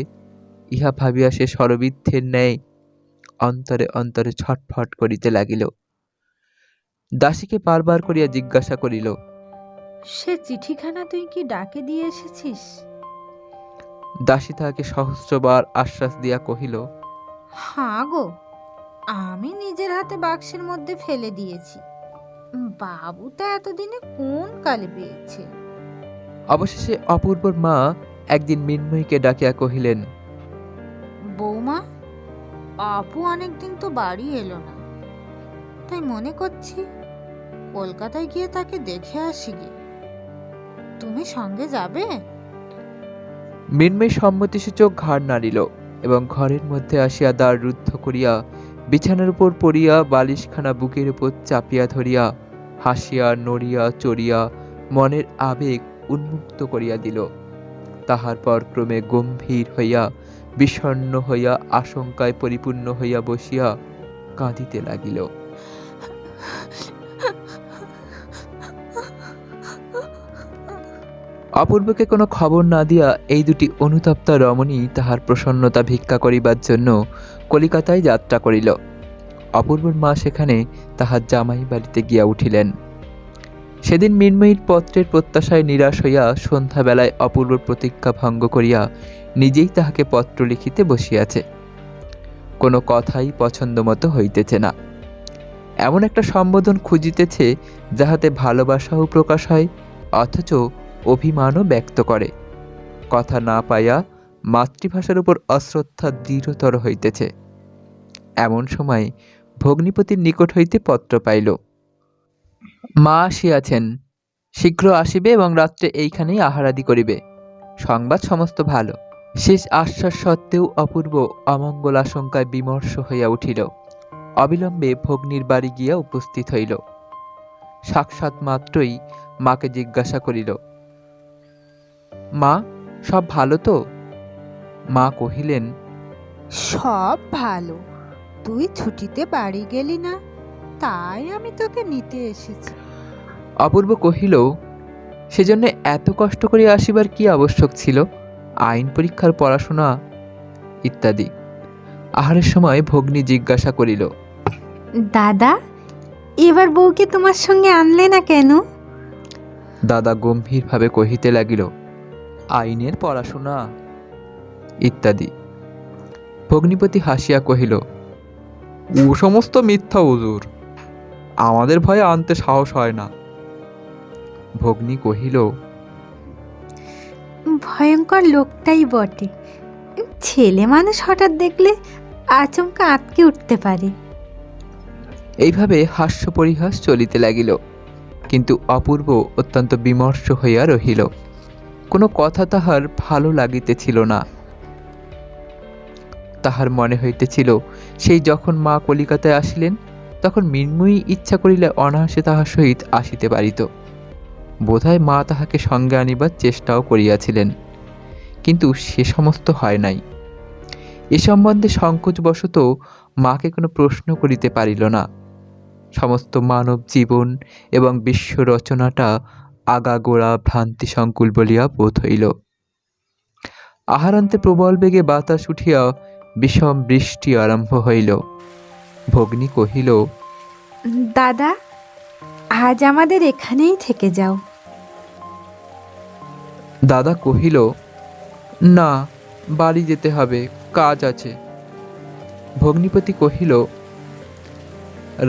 ইহা ভাবিয়া সে শরবিদ্ধের ন্যায় অন্তরে অন্তরে ছটফট করিতে লাগিল। দাসীকে বারবার করিয়া জিজ্ঞাসা করিল, সে চিঠিখানা তুই কি ডাকে দিয়ে এসেছিস? দাসী তাহাকে সহস্রবার আশ্বাস দিয়া কহিল, হ্যাঁ গো, আমি নিজের হাতে বাক্সের মধ্যে ফেলে দিয়েছি। বাবুটা এতদিনে কোন কালে পেয়েছে। অবশেষে অপূর্বর মা একদিন মৃন্ময়ীকে ডাকিয়া কহিলেন, বৌমা, আপু অনেকদিন তো বাড়ি এলো না, তাই মনে করছি কলকাতায় গিয়ে তাকে দেখে আসি গে। তুমি সঙ্গে যাবে? মৃন্ময়ী সম্মতিসূচক ঘাড় নাড়িল এবং ঘরের মধ্যে আসিয়া দ্বার রুদ্ধ করিয়া বিছানার উপর পড়িয়া বালিশখানা বুকের উপর চাপিয়া ধরিয়া হাসিয়া নড়িয়া চড়িয়া মনের আবেগ উন্মুক্ত করিয়া দিল। তাহার পর ক্রমে গম্ভীর হইয়া বিষণ্ণ হইয়া আশঙ্কায় পরিপূর্ণ হইয়া বসিয়া কাঁদিতে লাগিল। অপূর্বকে কোনো খবর না দিয়া এই দুটি অনুতপ্তা রমণী তাহার প্রসন্নতা ভিক্ষা করিবার জন্য কলিকাতায় যাত্রা করিল। অপূর্বর মা সেখানে তাহার জামাই বাড়িতে গিয়া উঠিলেন। সেদিন মৃন্ময়ীর পত্রের প্রত্যাশায় নিরাশ হইয়া সন্ধ্যাবেলায় অপূর্বর প্রতিজ্ঞা ভঙ্গ করিয়া নিজেই তাহাকে পত্র লিখিতে বসিয়াছে। কোনো কথাই পছন্দ মতো হইতেছে না। এমন একটা সম্বোধন খুঁজিতেছে যাহাতে ভালোবাসাও প্রকাশ হয়, অথচ অভিমানও ব্যক্ত করে। কথা না পাইয়া মাতৃভাষার উপর অশ্রদ্ধা দৃঢ়তর হইতেছে। এমন সময় ভগ্নিপতির নিকট হইতে পত্র পাইল। মা আসিয়াছেন, শীঘ্র আসিবে এবং রাত্রে এইখানেই আহারাদি করিবে। সংবাদ সমস্ত ভালো। শেষ আশ্বাস সত্ত্বেও অপূর্ব অমঙ্গল আশঙ্কায় বিমর্ষ হইয়া উঠিল। অবিলম্বে ভগ্নির বাড়ি গিয়া উপস্থিত হইল। সাক্ষাৎ মাত্রই মাকে জিজ্ঞাসা করিল, মা, সব ভালো তো? মা কহিলেন, সব ভালো। তুই ছুটিতে বাড়ি গেলি না, তাই আমি তোকে নিতে এসেছি। অপূর্ব কহিল, সেজন্য এত কষ্ট করে আসিবার কি আবশ্যক ছিল? আইন পরীক্ষার পড়াশোনা ইত্যাদি। আহারের সময় ভগ্নী জিজ্ঞাসা করিল, দাদা, এবার বউকে তোমার সঙ্গে আনলে না কেন? দাদা গম্ভীরভাবে কহিতে লাগিল, আইনের পড়াশোনা ইত্যাদি। ভগ্নিপতি হাসিয়া কহিল, ও সমস্ত মিথ্যা হুজুর, আমাদের ভয়ে আনতে সাহস হয় না। ভগ্নী কহিল, ভয়ঙ্কর লোকটাই বটে। ছেলে মানুষ হঠাৎ দেখলে আচমকা আটকে উঠতে পারে। এইভাবে হাস্য পরিহাস চলিতে লাগিল, কিন্তু অপূর্ব অত্যন্ত বিমর্ষ হইয়া রহিল। কোনো কথা তাহার ভালো লাগিতেছিল না। তাহার মনে হইতেছিল, সেই যখন মা কলিকাতায় আসিলেন তখন মৃন্ময়ী ইচ্ছা করিলে অনায়াসে তাহার সহিত আসিতে পারিত। বোধহয় মা তাহাকে সঙ্গে আনিবার চেষ্টাও করিয়াছিলেন, কিন্তু সে সমস্ত হয় নাই। এ সম্বন্ধে সংকোচবশত মাকে কোনো প্রশ্ন করিতে পারিল না। সমস্ত মানব জীবন এবং বিশ্ব রচনাটা আগাগোড়া ভ্রান্তি সংকুল বলিয়া বোধ হইল। আহারান্তে প্রবল বেগে বাতাস উঠিয়া বিষম বৃষ্টি আরম্ভ হইল। ভগ্নী কহিল, দাদা, আজ আমাদের এখানেই থেকে যাও। দাদা কহিল, না, বাড়ি যেতে হবে, কাজ আছে। ভগ্নিপতি কহিল,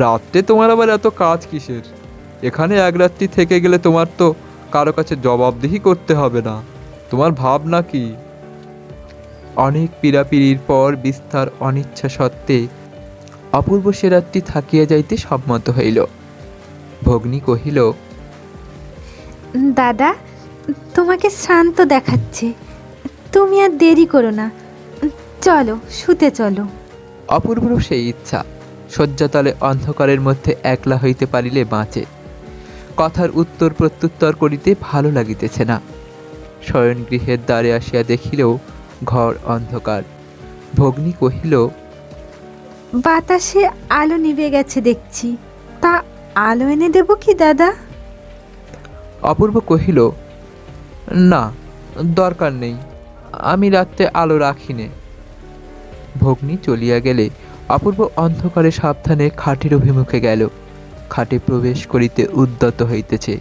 রাত্রে তোমার আবার এত কাজ কিসের? এখানে এক রাত্রি থেকে গেলে তোমার তো কারো কাছে জবাবদিহি করতে হবে না। তোমার ভাবনা কি? অনেক পীড়াপিড়ির পর বিস্তার অনিচ্ছা সত্ত্বে অপূর্ব সে রাত্রি থাকিয়া যাইতে সম্মত হইল। ভগ্নী কহিল, দাদা, তোমাকে শ্রান্ত দেখাচ্ছে, তুমি আর দেরি করো না, চলো, শুতে চলো। অপূর্বর সেই ইচ্ছা। শয্যাতলে অন্ধকারের মধ্যে একলা হইতে পারিলে বাঁচে। কথার উত্তর প্রত্যুত্তর করিতে ভালো লাগিতেছে না। শয়নগৃহের দ্বারে আসিয়া দেখিলেও ঘর অন্ধকার। ভগ্নী কহিল, বাতাসে আলো নিভে গেছে দেখছি, তা আলো এনে দেব কি দাদা? অপূর্ব কহিল, না, দরকার নেই, আমি রাত্রে আলো রাখিনে। ভগ্নী চলিয়া গেলে অপূর্ব অন্ধকারে সাবধানে খাটের অভিমুখে গেল। খাটে প্রবেশ করিতে উদ্যত হইতেছে,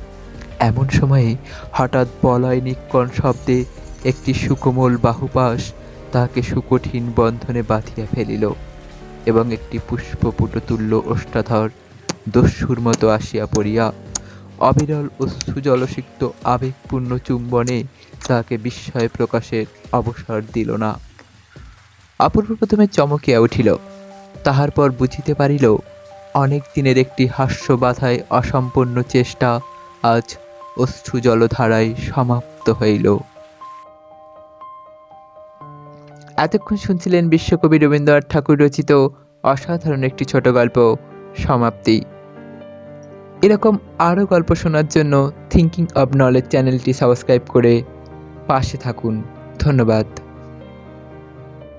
এমন সময়ে হঠাৎ বলয় নিক্কণ শব্দে একটি সুকোমল বাহুপাশ তাহাকে সুকঠিন বন্ধনে বাঁধিয়া ফেলিল এবং একটি পুষ্পপুটতুল্য ওষ্ঠাধর দস্যুর মতো আসিয়া পড়িয়া অবিরল অশ্রুজলসিক্ত আবেগপূর্ণ চুম্বনে তাহাকে বিস্ময় প্রকাশের অবসর দিল না। অপূর্ব প্রথমে চমকিয়া উঠিল, তাহার পর বুঝিতে পারিল অনেক দিনের একটি হাস্যবাধায় অসম্পূর্ণ চেষ্টা আজ অশ্রু জলধারায় সমাপ্ত হইল। এতক্ষণ শুনছিলেন বিশ্বকবি রবীন্দ্রনাথ ঠাকুর রচিত অসাধারণ একটি ছোট গল্প সমাপ্তি। এরকম আরও গল্প শোনার জন্য থিঙ্কিং অব নলেজ চ্যানেলটি সাবস্ক্রাইব করে পাশে থাকুন। ধন্যবাদ।